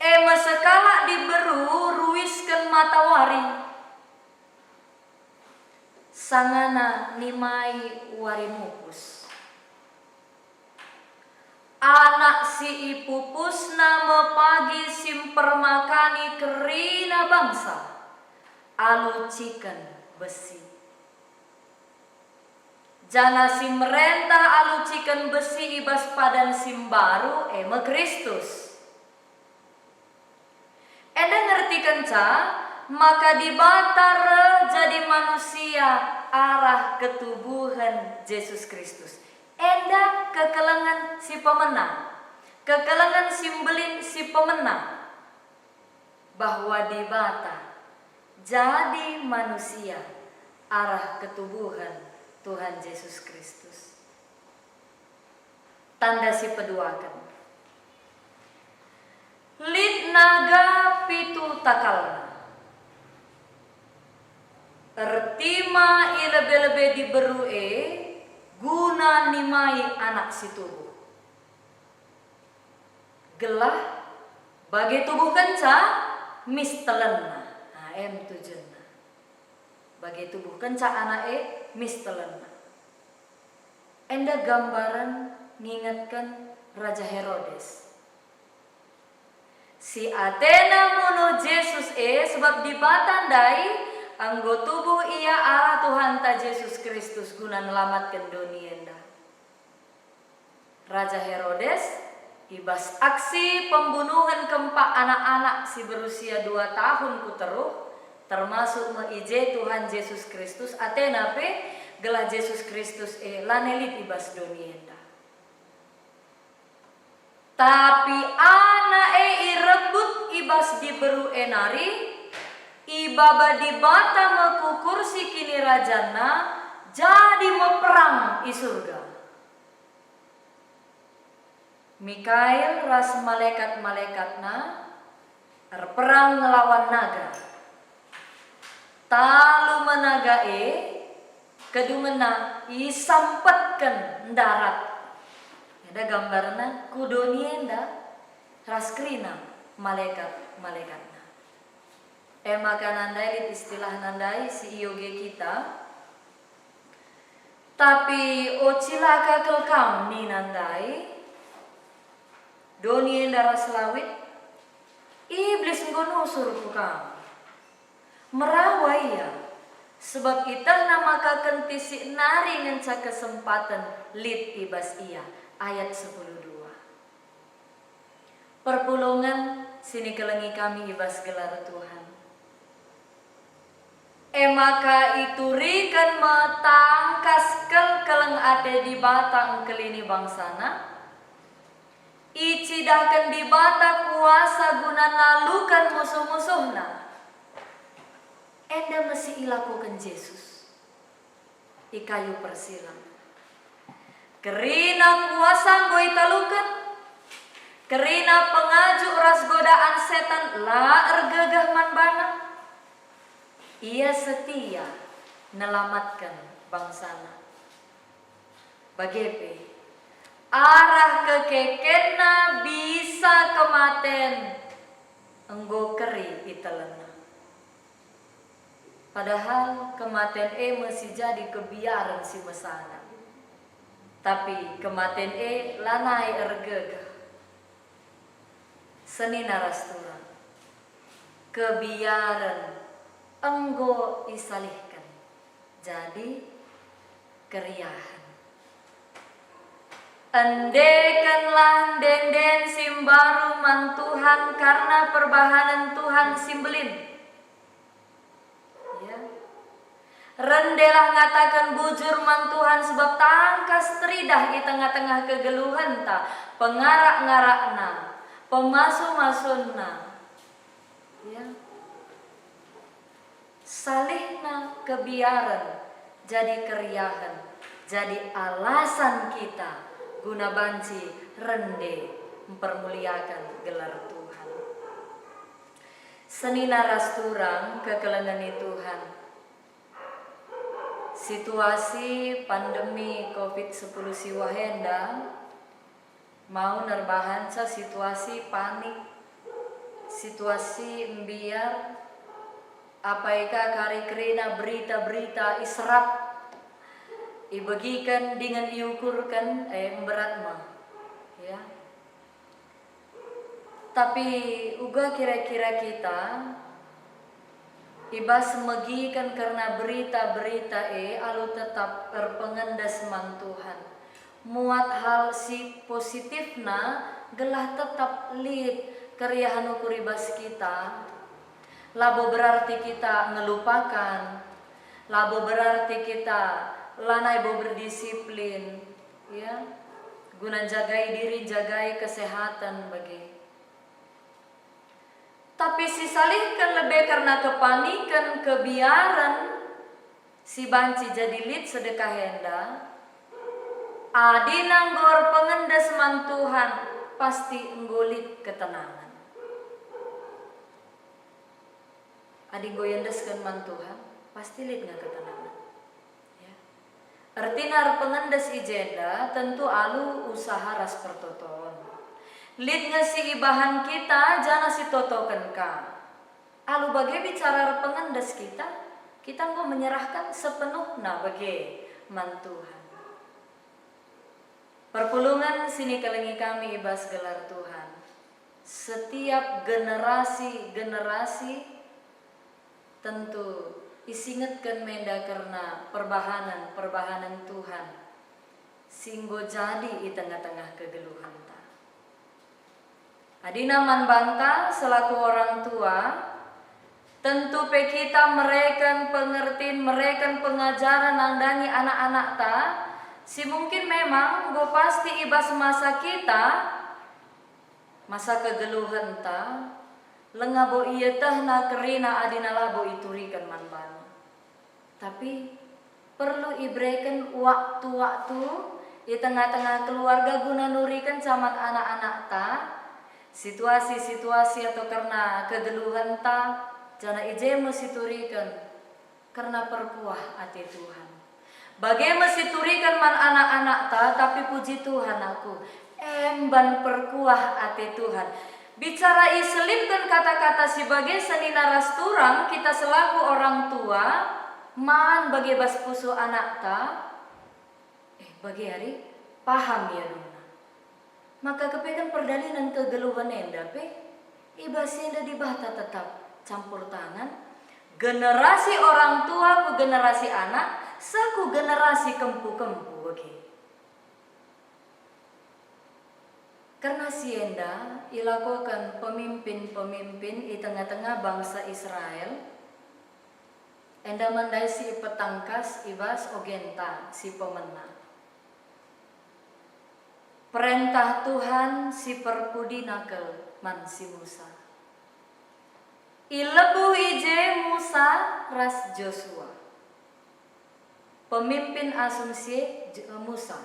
Mesekala diberu ruiskan matawari. Sangana nimai wari mupus. Anak si ipupus nama pagi simpermakani kerina bangsa. Alucikan besi. Jana simrentah alucikan besi ibas padan simbaru Kristus. Enda ngertikan ca, maka dibatare jadi manusia arah ketubuhan Yesus Kristus. Enda kekelengan si pemenang, kekelengan simbelin si pemenang, bahwa dibata jadi manusia arah ketubuhan Tuhan Yesus Kristus. Tanda si peduakan. Lit naga pitu takalna. Ertima ilebe-lebe diberue guna nimai anak si tubuh. Gelah bagi tubuh kenca mistelenna. Tujuanna. Bagi tubuh kenca anak mistelenna. Enda gambaran ngingatkan Raja Herodes. Si Athena mono Yesus sebab dibatandai anggo tubuh ia arah Tuhan ta Yesus Kristus guna nelamatkan dunia enda. Raja Herodes ibas aksi pembunuhan keempat anak-anak si berusia 2 tahun kuteruh, termasuk meije Tuhan Yesus Kristus. Athena pe gelah Yesus Kristus lanelit ibas dunia enda. Tapi anak irebut ibas diberu enari, ibaba dibata mekukur si kini rajana, jadi meperang i surga. Mikael ras malaikat-malaikatna perang ngelawan naga. Talu menaga kedungena isampatkan darat. Ada gambarna kudonienda raskrina malaikat-malaikatna. Maka nandai istilah nandai si yoge kita. Tapi ocilaka kelkam ni nandai donienda raslawit iblis ngonusur kukam. Merawai ya. Sebab kita namaka kentisi nari ngenca kesempatan lid ibas ia. Ayat 10:2. Perpulungan sini kelengi kami ibas gelar Tuhan. Maka iturikan matangkas keleng ade di batang kelini bangsana. Icidahkan di bata kuasa guna nalukan musuh-musuhna. Enda mesti ilakukan Yesus. Di kayu persilang. Kerina kuasa nggo italukan. Kerina pengaju ras godaan setan la ergegah manbana. Ia setia nelamatkan bangsana. Bagepe arah kekekena bisa kematen enggo keri itelena. Padahal kematen masih jadi kebiaran si mesana. Tapi kematen lanai ergegah. Seni narastura. Kebiaran enggo isalihkan. Jadi keriahan. Endekanlah denden simbaru mantuhan karena perbahanan Tuhan simbelin. Ya. Rendelah ngatakan bujur mantuhan sebab tangkas teridah di tengah-tengah kegeluhan ta pengarak-ngarakna pemasu-masunna. Ya. Salihna kebiaran jadi keriahan, jadi alasan kita guna banci rende mempermuliakan gelar Tuhan. Seni narasturang kekelengani Tuhan. Situasi pandemi COVID-10 siwahenda mau nerbahan sa situasi panik, situasi biar apaika kari kerina berita-berita iserap ibagikan dengan iukurkan berat mah ya. Tapi uga kira-kira kita ibas megikan karena berita-berita alu tetap berpengendas man Tuhan. Muat hal si positifna gelah tetap lid keriahan ukur ibas kita. Labo berarti kita ngelupakan. Labo berarti kita lanai bo berdisiplin, ya. Guna jagai diri, jagai kesehatan bagi. Tapi si salihkan lebih karena kepanikan, kebiaran si banci jadi lid sedekah henda. Adi nanggor pengendas man Tuhan pasti nggolit ketenangan. Adi goyendeskan man Tuhan pasti lid nggak ketenangan. Ya. Artinya pengendas ijenda tentu alu usaha ras pertoton. Lid ngasi ibahan kita jana si totokan ka. Alu bagai bicara pengendas kita mau menyerahkan sepenuhnya bagi man Tuhan. Perpulungan sini kelengi kami ibas gelar Tuhan. Setiap generasi tentu isingetkan menda karena perbahanan Tuhan. Singgo jadi di tengah-tengah kegeluhan ta. Adina man banta selaku orang tua, tentu pe kita mereka pengertian, mereka pengajaran nandani anak-anak ta. Si mungkin memang go pasti ibas masa kita, masa kegeluhan ta, lengabo iya tah na kerina adina labo iturikan manban. Tapi perlu ibrekan waktu-waktu di tengah-tengah keluarga guna nurikan camat anak-anak ta, situasi-situasi atau karena kegeluhan ta, jana ije mesti turikan karena perpuah hati Tuhan. Bagai mesti turikan man anak-anak ta, tapi puji Tuhan aku. Emban perkuah ate Tuhan. Bicara iselipkan kata-kata sebagai seni naras turang, kita selaku orang tua, man bagi bas pusu anak ta, bagi hari, paham ya Duna. Maka kepegan perdalinan kegeluhan enda pe, ibas enda dibata tetap campur tangan. Generasi orang tua ku generasi anak, saku generasi kempu-kempu bagi. Karena sienda ilakukan pemimpin-pemimpin di tengah-tengah bangsa Israel, enda mandai si petangkas ibas ogenta si pemenang. Perintah Tuhan si perpudi nakel man si Musa. Ilebu ije Musa ras Joshua. Pemimpin asumsi Musa.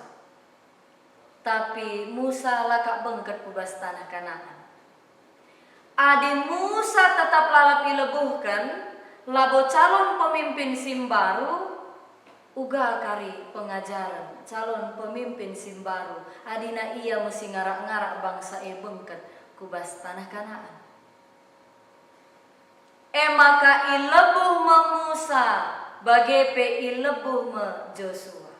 Tapi Musa lakak bengket kubas tanah Kanaan. Adi Musa tetap lalap ilebuhkan, labo calon pemimpin Simbaru, uga kari pengajaran calon pemimpin Simbaru. Adina ia mesti ngarak-ngarak bangsa bengket kubas tanah Kanaan. Maka ilebuh me Musa, bage pe ilebuh me Joshua.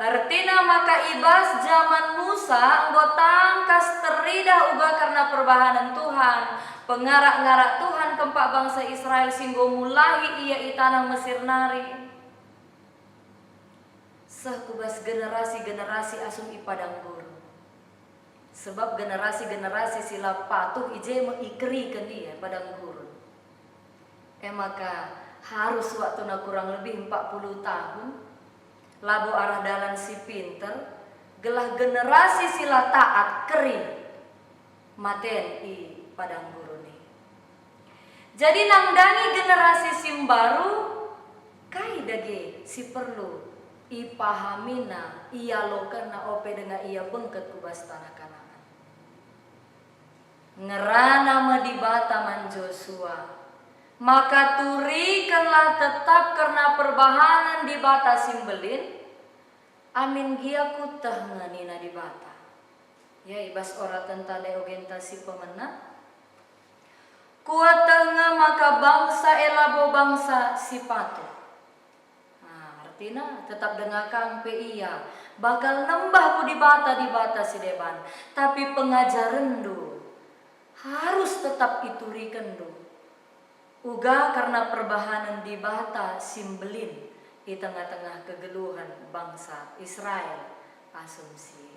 Artina maka ibas zaman Musa anggotangkas teridah uga karena perbahanan Tuhan, pengarak-ngarak Tuhan kempak bangsa Israel singgo mulahi ia itanang Mesir nari. Sekubas generasi-generasi asum ipadang guru. Sebab generasi-generasi sila patuh ije mengikri ke dia padang gurun. Maka harus waktu na kurang lebih 40 tahun. Labo arah dalan si pinter. Gelah generasi sila taat keri. Maten i padang gurun ni. Jadi nangdangi generasi simbaru. Kai dage si perlu ipahamina ia lokana ope dengan ia bengket kubas tanah Kanaan. Ngerana medibata man Joshua, maka turikanlah tetap karena perbahanan di bata simbelin, amin gia kutah nganina di bata. Ya ibas ora tentang orientasi pemenang. Kuatengah maka bangsa elabo bangsa si patuh. Artinya tetap dengarkan pe iya bakal nembah ku di bata si depan, tapi pengajaran do harus tetap iturikan do. Uga karena perbahanan di bata simbelin di tengah-tengah kegeluhan bangsa Israel asumsi.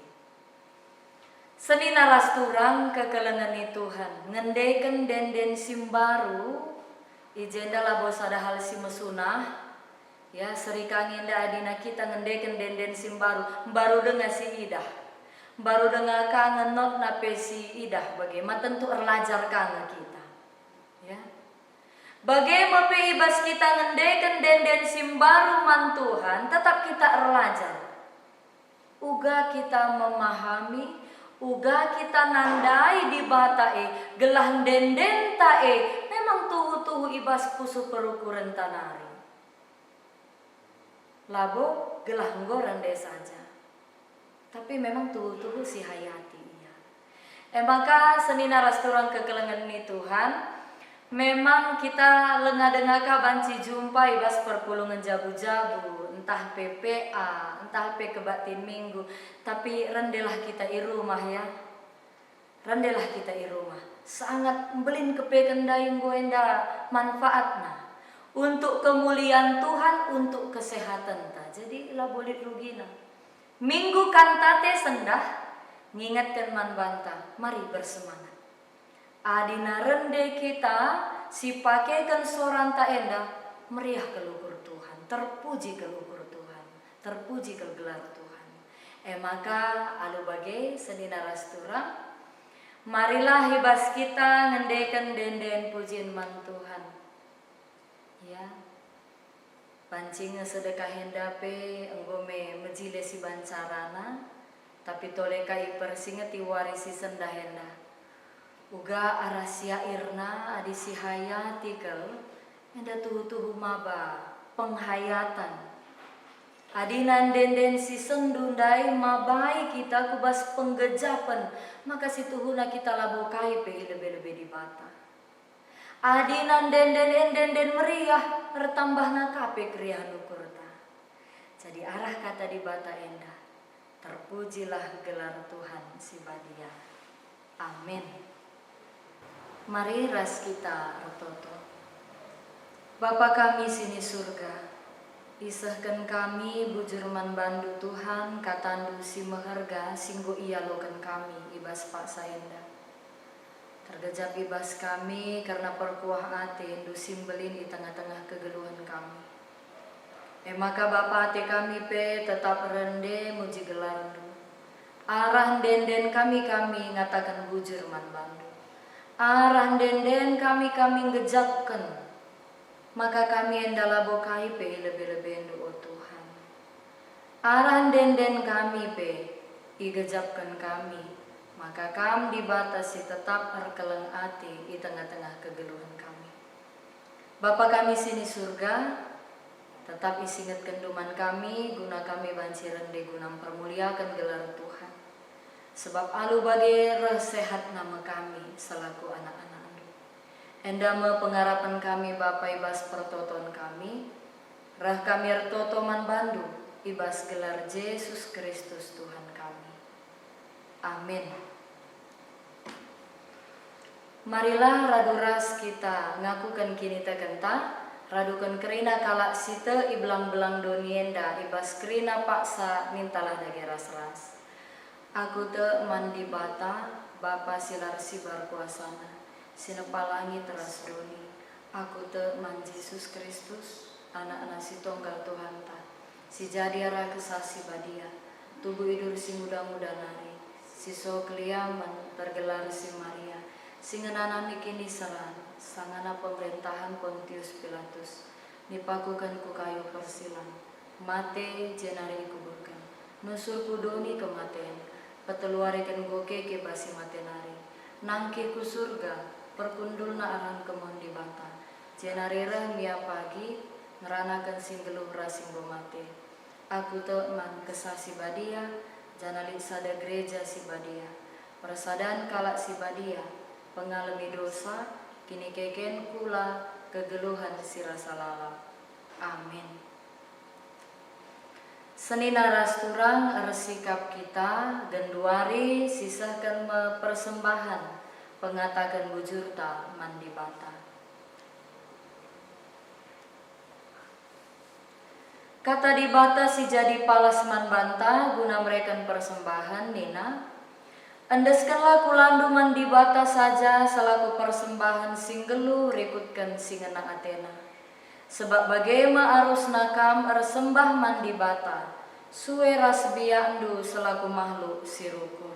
Seni naras turang kekelengan ni Tuhan ngendeken denden simbaru ijenda labo sada hal si mesunah. Ya serikang indah adina kita ngendeken denden simbaru baru dengar si idah, baru dengar kangen not nape si idah bagaimana tentu erlajar kangen kita, ya. Bagaimana pe ibas kita ngendeken denden simbaru man Tuhan tetap kita erlajar, uga kita memahami, uga kita nandai di batae gelah denden tae memang tuhu-tuhu ibas pusu perukuran tanari. Labo gelah nggoran deh saja. Tapi memang tuhu-tuhu si hayati iya. Maka seni naras turang kekelengan ni Tuhan. Memang kita lengah-dengaka banci jumpa ibas perpulungan jabu-jabu. Entah PPA, entah pe kebatin minggu. Tapi rendelah kita i rumah ya. Rendelah kita i rumah. Sangat belin kepekendai goenda manfaatna. Untuk kemuliaan Tuhan, untuk kesehatan ta. Jadi lah boleh rugina. Minggu kantate sendah, ngingatkan man banta, mari bersemangat. Adina rende kita, si pakaikan soran ta enda, meriah ke luhur Tuhan, terpuji ke luhur Tuhan, terpuji ke gelar Tuhan. Maka alu bagai seni naras turang, marilah hibas kita ngendekan denden pujian man Tuhan. Ya, pancing sedekah hendape enggome mejile si bancarana, tapi tole kai persingeti warisi sendah hendah. Uga arasia irna adi si hayati kel, hendak tuhu-tuhu maba penghayatan Adinan denden si sendundai mabai kita kubas penggejapan, maka si tuhuna kita labokai pe lebih-lebih di bata. Adinan denden meriah retambah nakape kriah nukurta. Jadi arah kata di bata endah, terpujilah gelar Tuhan si badia. Amin. Mari ras kita rototo. Bapa kami sini surga, isahkan kami bujurman bandu Tuhan katandu si meharga singgo ia lokan kami ibas pak saenda. Tergejap ibas kami karena perkuah ate indu simbelin di tengah-tengah kegeluhan kami. Maka Bapa ate kami pe tetap rende muji gelardu. Arah denden kami ngatakan bujur man bandu. Arah denden kami ngejapkan. Maka kami endala bokai pe lebih-lebih endu oh Tuhan. Arah denden kami pe igejapkan kami. Maka kami dibatasi tetap arkeleng ati di tengah-tengah kegeluhan kami. Bapa kami sini surga, tetap isingat kenduman kami, guna kami banci rende guna permuliakan gelar Tuhan. Sebab alu bagi sehat nama kami selaku anak-anak. Endama pengharapan kami Bapa ibas pertoton kami, rah kami ertotoman bandu ibas gelar Yesus Kristus Tuhan kami. Amin. Marilah raduras kita ngakukan kini tekenta, radukan kerina kalak sita iblang-belang donienda ibas kerina paksa mintalah dage ras-ras. Aku te mandi bata, Bapa silar sibar kuasana. Sinepalangi teras doni, aku te man Yesus Kristus, anak-anak si tonggal Tuhan ta, si jadi arah kesasi badia, tubuh idur si muda-muda nari, si so keliaman tergelar si Maria, si ngenanami kini seran, sangana pemerintahan Pontius Pilatus, nipakukan ku kayu persilan, mate jenari kuburkan, nusur kudoni kematen, peteluarikan goke ke basi matenari, nangke ku surga, perkundul na arang kemon di bata. Jenarera mia pagi ngeranakan singgeluh rasing bomate. Aku te man kesasi badia, janalik sada gereja si badia. Persadaan kalak si badia, pengalami dosa, kini keken kula kegeluhan si rasa lalap. Amin. Senina rasturang ersikap kita, genduari sisahkan persembahan. Pengatakan bujurta mandi bata. Kata di bata si jadi palas man banta guna mereka persembahan nina. Andeskanlah kulandu mandi bata saja selaku persembahan singgelu rikutkan singena Athena. Sebab bagaimana arus nakam ersembah mandi bata suwe rasbiandu selaku makhluk si rukun.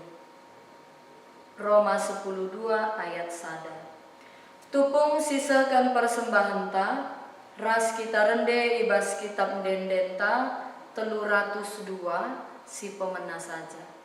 Roma 10:2 ayat 1. Tupung sisakan persembahan ta, ras kita rende ibas kitab dendenta 302 si pemena saja.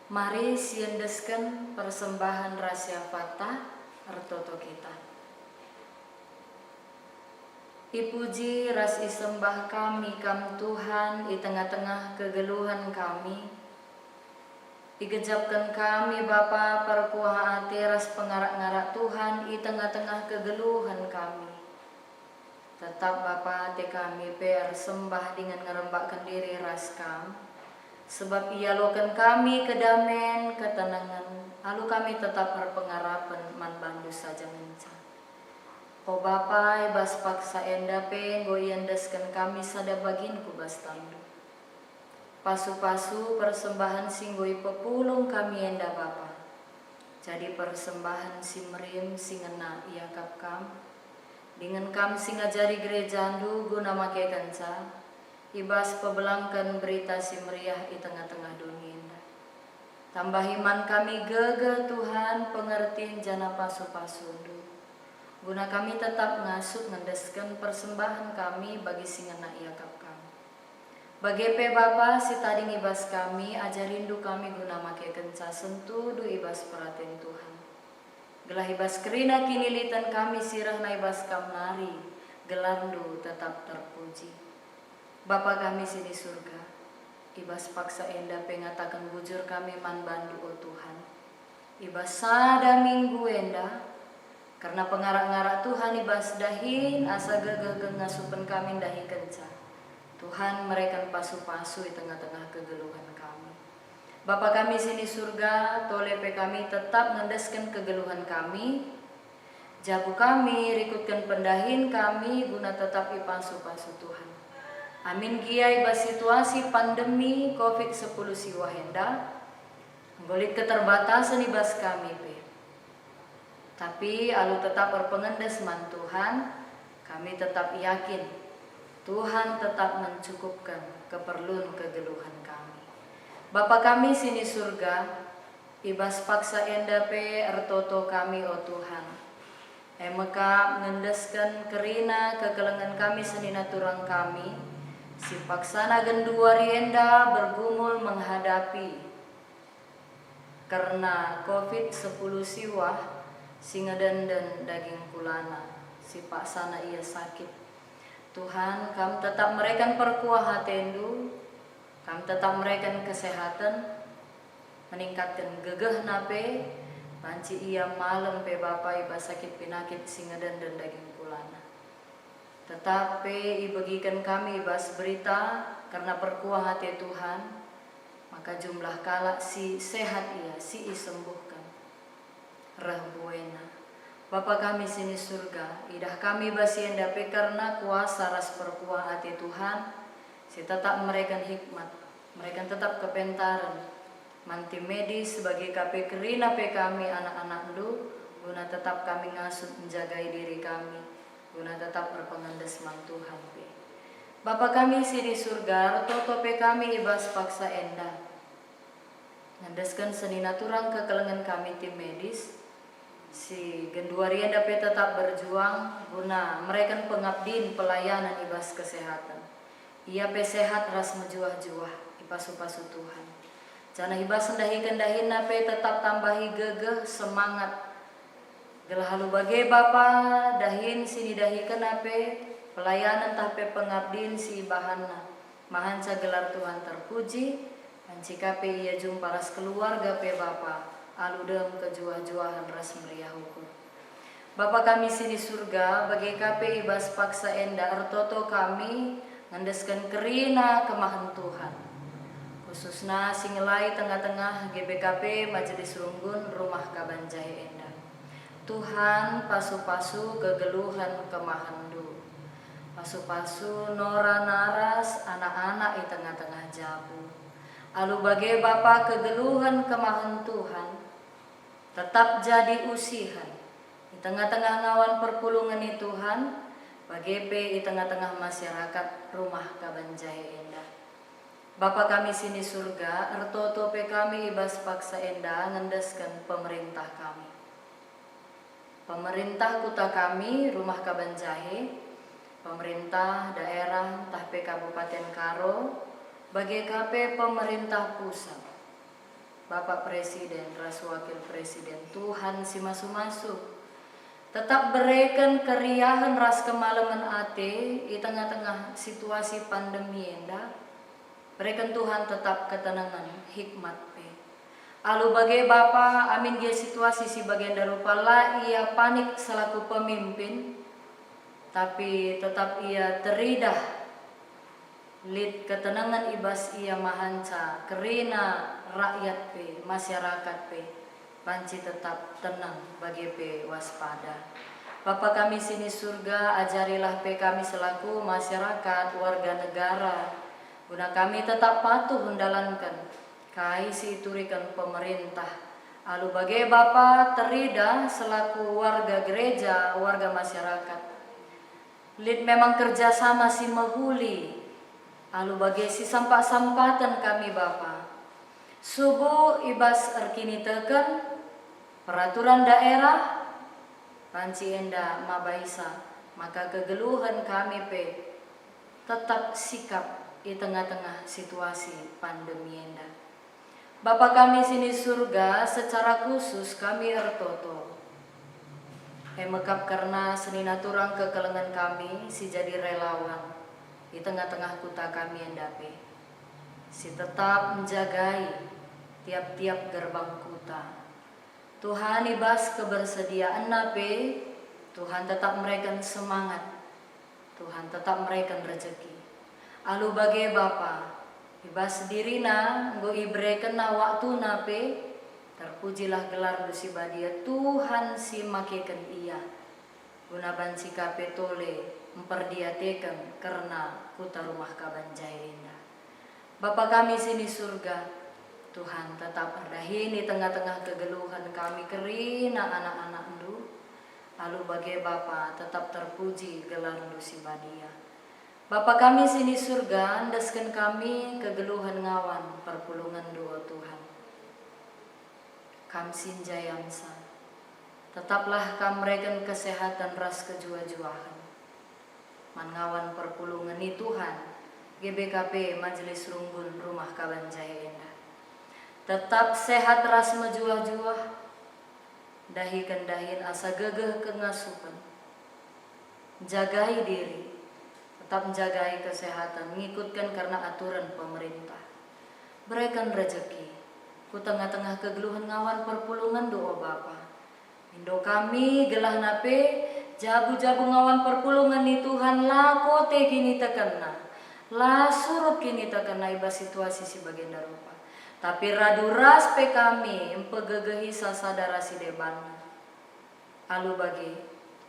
Mari siendeskan persembahan rahasia fatah ertoto kita. Ipuji ras isembah kami kam Tuhan di tengah-tengah kegeluhan kami. Igejapkan kami Bapa perkuah hati ras pengarak-ngarak Tuhan i tengah-tengah kegeluhan kami. Tetap Bapa hati kami per sembah dengan ngerembakkan diri ras kam. Sebab ia lokan kami kedamen ketenangan. Lalu kami tetap berpengarapan man bandu saja menca. O Bapa bas paksa enda pe goyendeskan kami sada bagin ku bas tandu. Pasu-pasu persembahan singgoi pepulung kami enda Bapa. Jadi persembahan simrim singena ia kap kam. Dengan kam singajari gereja andu guna make kanca. Ibas pebelangkan berita simriah i tengah-tengah dunia enda. Tambah iman kami gege Tuhan pengertian jana pasu-pasu andu. Guna kami tetap ngasut ngedeskan persembahan kami bagi singena ia kap kam. Bagepe Bapa si tadi ngibas kami ajar rindu kami guna make kenca sentuh du ibas perhatian Tuhan. Gelah ibas kerina kinilitan kami sirah na ibas kam nari gelandu tetap terpuji. Bapa kami sini surga, ibas paksa enda pengatakan bujur kami man bandu o Tuhan. Ibas sada minggu enda karena pengarak-ngarak Tuhan ibas dahin asa gegeh ngasupen kami dahi kenca. Tuhan mereka pasu-pasu di tengah-tengah kegeluhan kami. Bapa kami sini surga, tolepe kami tetap ngendeskan kegeluhan kami. Jabu kami, rikutkan pendahin kami guna tetap ipasu-pasu Tuhan. Amin giai bas situasi pandemi COVID-10 siwa henda. Golit keterbatasan ibas kami pe. Tapi alu tetap berpengendes man Tuhan, kami tetap yakin Tuhan tetap mencukupkan keperluan kegeluhan kami. Bapa kami sini surga, ibas paksa enda pe ertoto kami o Tuhan. Emeka ngendeskan kerina kekelengan kami senina turang kami. Si paksana genduari enda bergumul menghadapi. Karena COVID-10 siwah singedenden daging kulana. Si paksana ia sakit. Tuhan, kami tetap mereka perkuah hatendu, kami tetap mereka kesehatan, meningkatkan gegeh nape, panci ia malam pe Bapa iba sakit penyakit singadan dan daging kulana. Tetapi ibagikan kami ibas berita karena perkuah hati Tuhan, maka jumlah kala si sehat ia, si isembuhkan. Rahbuena. Bapa kami sini surga, idah kami basi endape karena kuasa ras perkuah hati Tuhan, si tetap mereka hikmat, mereka tetap kepentaran, manti medis sebagai KP kerina pe kami anak-anak lu, guna tetap kami ngasut menjagai diri kami, guna tetap berpengendes man Tuhan pe. Bapa kami sini surga, toto pe kami ibas paksa enda, ngandeskan senina turang kekelengan kami tim medis. Si genduarian dapat tetap berjuang guna mereka pengabdin pelayanan ibas kesehatan. Ia pe sehat ras menjuah-juah ipasu-pasu Tuhan. Jana ibas sendahi-kendahin nape tetap tambahi gegeh semangat. Gelah halu bagai Bapa dahin sini dahi kenape pelayanan tape pengabdin si bahanna. Mahanca gelar Tuhan terpuji. Ancikape ia jumpa ras keluarga pe Bapa. Aludem kejuah-juahan ras meriah hukum. Bapa kami sini surga, bagi kape ibas paksa enda ertoto kami ngandeskan kerina kemahan Tuhan. Khususna singelai tengah-tengah GBKP Majelis Runggun Rumah Kabanjai enda. Tuhan pasu-pasu kegeluhan kemahandu. Pasu-pasu nora naras anak-anak di tengah-tengah jabu. Alu bagai Bapa kegeluhan kemahan Tuhan. Tetap jadi usihan di tengah-tengah ngawan perpulungan itu Tuhan, bagi di tengah-tengah masyarakat Rumah Kabanjai Endah. Bapa kami sini surga, ertoto pe kami ibas paksa endah ngendeskan pemerintah kami. Pemerintah kota kami Rumah Kabanjai, pemerintah daerah tahpe Kabupaten Karo, bagi KP pemerintah pusat. Bapak Presiden, ras Wakil Presiden, Tuhan si masu-masu. Tetap berikan keriahan ras kemalaman ate di tengah-tengah situasi pandemi enda. Berikan Tuhan tetap ketenangan, hikmat pe. Alu bagai Bapa, amin dia situasi si bagian darupa lah ia panik selaku pemimpin, tapi tetap ia teridah lid ketenangan ibas ia mahanca kerina rakyat pe masyarakat pe panci tetap tenang bagi pe waspada. Bapa kami sini surga, ajarilah pe kami selaku masyarakat warga negara guna kami tetap patuh menjalankan kai si turikan pemerintah. Alu bagai Bapa terida selaku warga gereja, warga masyarakat lid memang kerjasama si mahuli. Alu bagai si sampah-sampatan kami Bapa. Subuh ibas erkini teken peraturan daerah panci enda mabaisa, maka kegeluhan kami pe tetap sikap di tengah-tengah situasi pandemi enda. Bapa kami sini surga, secara khusus kami ertoto mekap karena senina turang kekelengan kami si jadi relawan di tengah-tengah kota kami yang dape, si tetap menjagai tiap-tiap gerbang kota. Tuhan ibas kebersediaan nape, Tuhan tetap memberikan semangat, Tuhan tetap memberikan rezeki. Alu bagai Bapa, ibas dirina nggo ibrekan na waktu nape, terpujilah gelar dosi badia Tuhan si makekan ia. Guna banci kape tole memperdiatekan karena kuta rumah kabanjai indah. Bapa kami sini surga, Tuhan tetap erdahin di tengah-tengah kegeluhan kami kerina anak-anak ndu. Lalu bagai Bapa tetap terpuji gelar dosi badia. Bapa kami sini surga, andaskan kami kegeluhan ngawan perpulungan doa Tuhan. Kam sinjayamsa, tetaplah kam mereken kesehatan ras kejua-juahan. Mangawan perpulungan ni Tuhan, GBKP Majelis Runggul Rumah Kabanjai Endah. Tetap sehat ras mejuah-juah, dahi kendahin asa gegeh kengasupan. Jagai diri, tetap menjagai kesehatan, mengikutkan karena aturan pemerintah. Berikan rezeki, ku tengah-tengah kegeluhan ngawan perpulungan doa Bapa. Indo kami gelah nape, jabu-jabu ngawan perpulungan ni Tuhan la kote kini tekena, la surut kini tekena ibas situasi si bagian darupa. Tapi radu ras pe kami empegegehi sasadara si deban. Alu bagi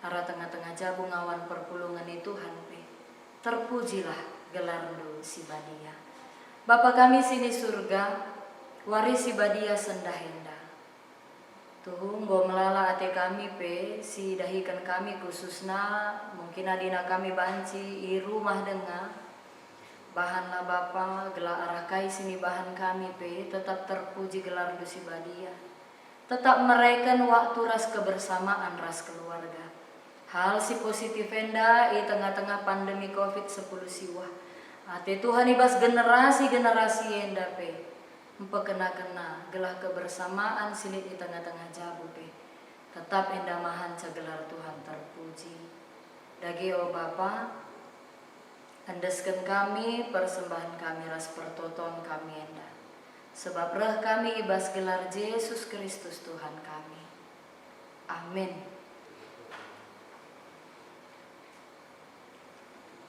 arah tengah-tengah jabu ngawan perpulungan ni Tuhan pe, terpujilah gelar do si badia. Bapa kami sini surga, waris si badia sendahenda. Tuhung go melala ate kami pe si dahikan kami khususna mungkin adina kami banci i rumah denga bahanlah Bapa gelar arah kai sini bahan kami pe tetap terpuji gelar dosi badia, tetap mereken waktu ras kebersamaan ras keluarga. Hal si positif enda i tengah-tengah pandemi COVID-10 siwa ate Tuhan ibas generasi-generasi enda pe empekena-kena gelah kebersamaan silit di tengah-tengah jabu pe. Tetap endah mahan gelar Tuhan terpuji. Dagi o Bapa, andaskan kami persembahan kami ras pertoton kami endah. Sebab reh kami ibas gelar Yesus Kristus Tuhan kami. Amin.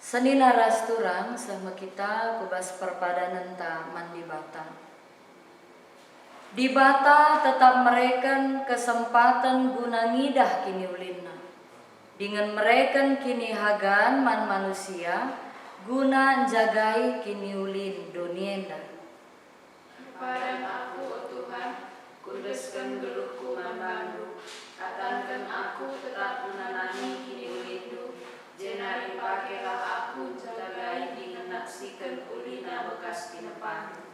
Senina ras turang sama kita kubas perpadanan ta mandi bata. Di bata tetap mereken kesempatan guna ngidah kini ulina. Dengan mereken kini hagan man manusia guna jagai kini ulin donienda. Kepadang aku, oh Tuhan, kuduskan geluhku mambandu, katakan aku tetap menanami kini ulindu, jenari pakailah aku jagai dengan naksikan ulina bekas tinepan.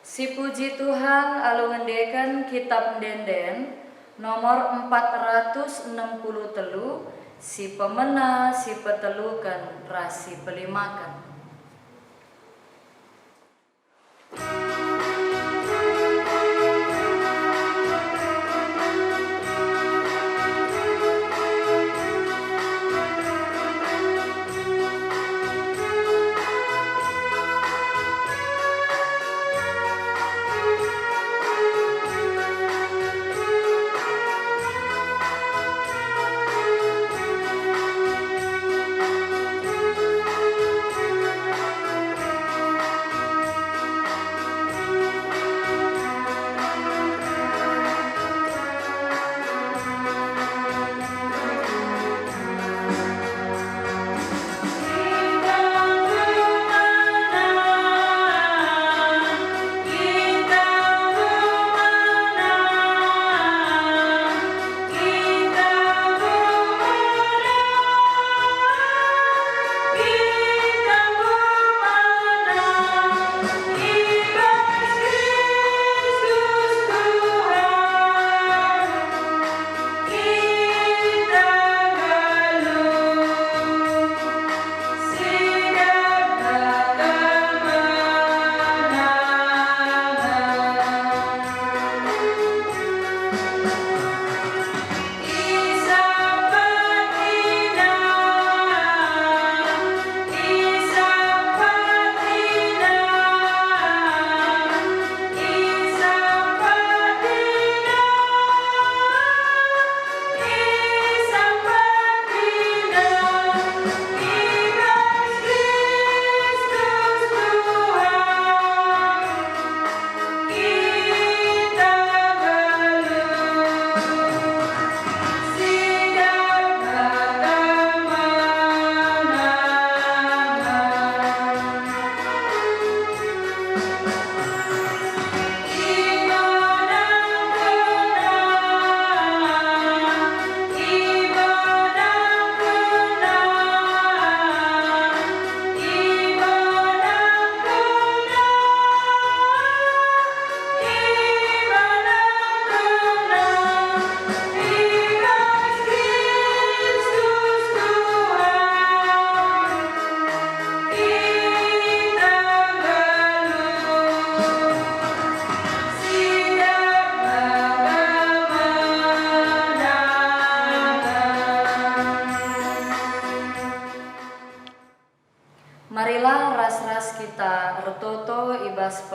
Si puji Tuhan alu ngendekan kitab Denden nomor 463, si pemena si petelukan rasi pelimakan.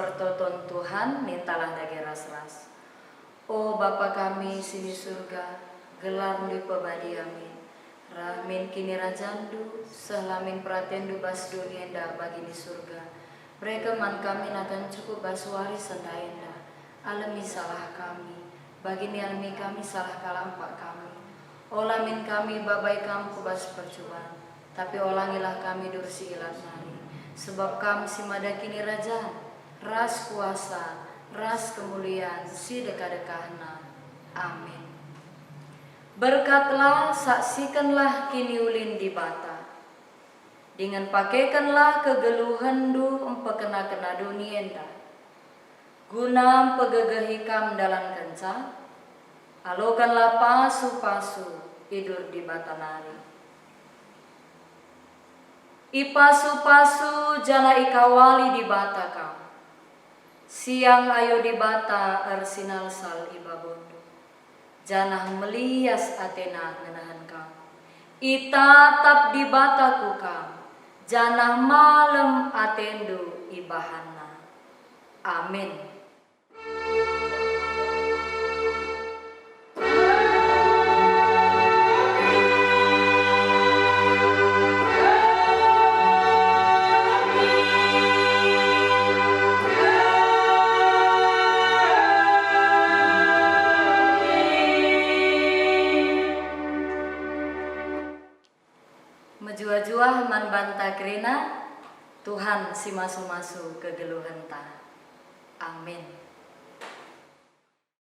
pertoton Tuhan mintalah dage ras-ras. O Bapa kami sini surga, gelar di pebadi amin. Rahmin kini rajandu, selamin pratendu bas dunia enda bagi di surga. Mereka man kami akan cukup baswari sendaenda. Alami salah kami, bagi ni alami kami salah kalampak kami. Olamin kami babai kamu kubas percobaan, tapi olangilah kami dursi ilat nari. Sebab kami si mada kini raja, ras kuasa, ras kemuliaan, si dekah-dekahna. Amin. Berkatlah, saksikanlah kini ulin di bata. Dengan pakaikanlah kegeluhan du empekena-kena dunia enda. Guna pegegahikam dalam kenca, alokanlah pasu-pasu tidur di bata nari. Ipasu-pasu jana ikawali di bata kam. Siang ayo di bata arsinal sal ibabondo. Janah melias Athena ngenahan kam. Itatap di bataku kam. Janah malam atendu ibahana. Amin. Menjua-jua man banta krina, Tuhan si masu-masu kegeluhan ta. Amin.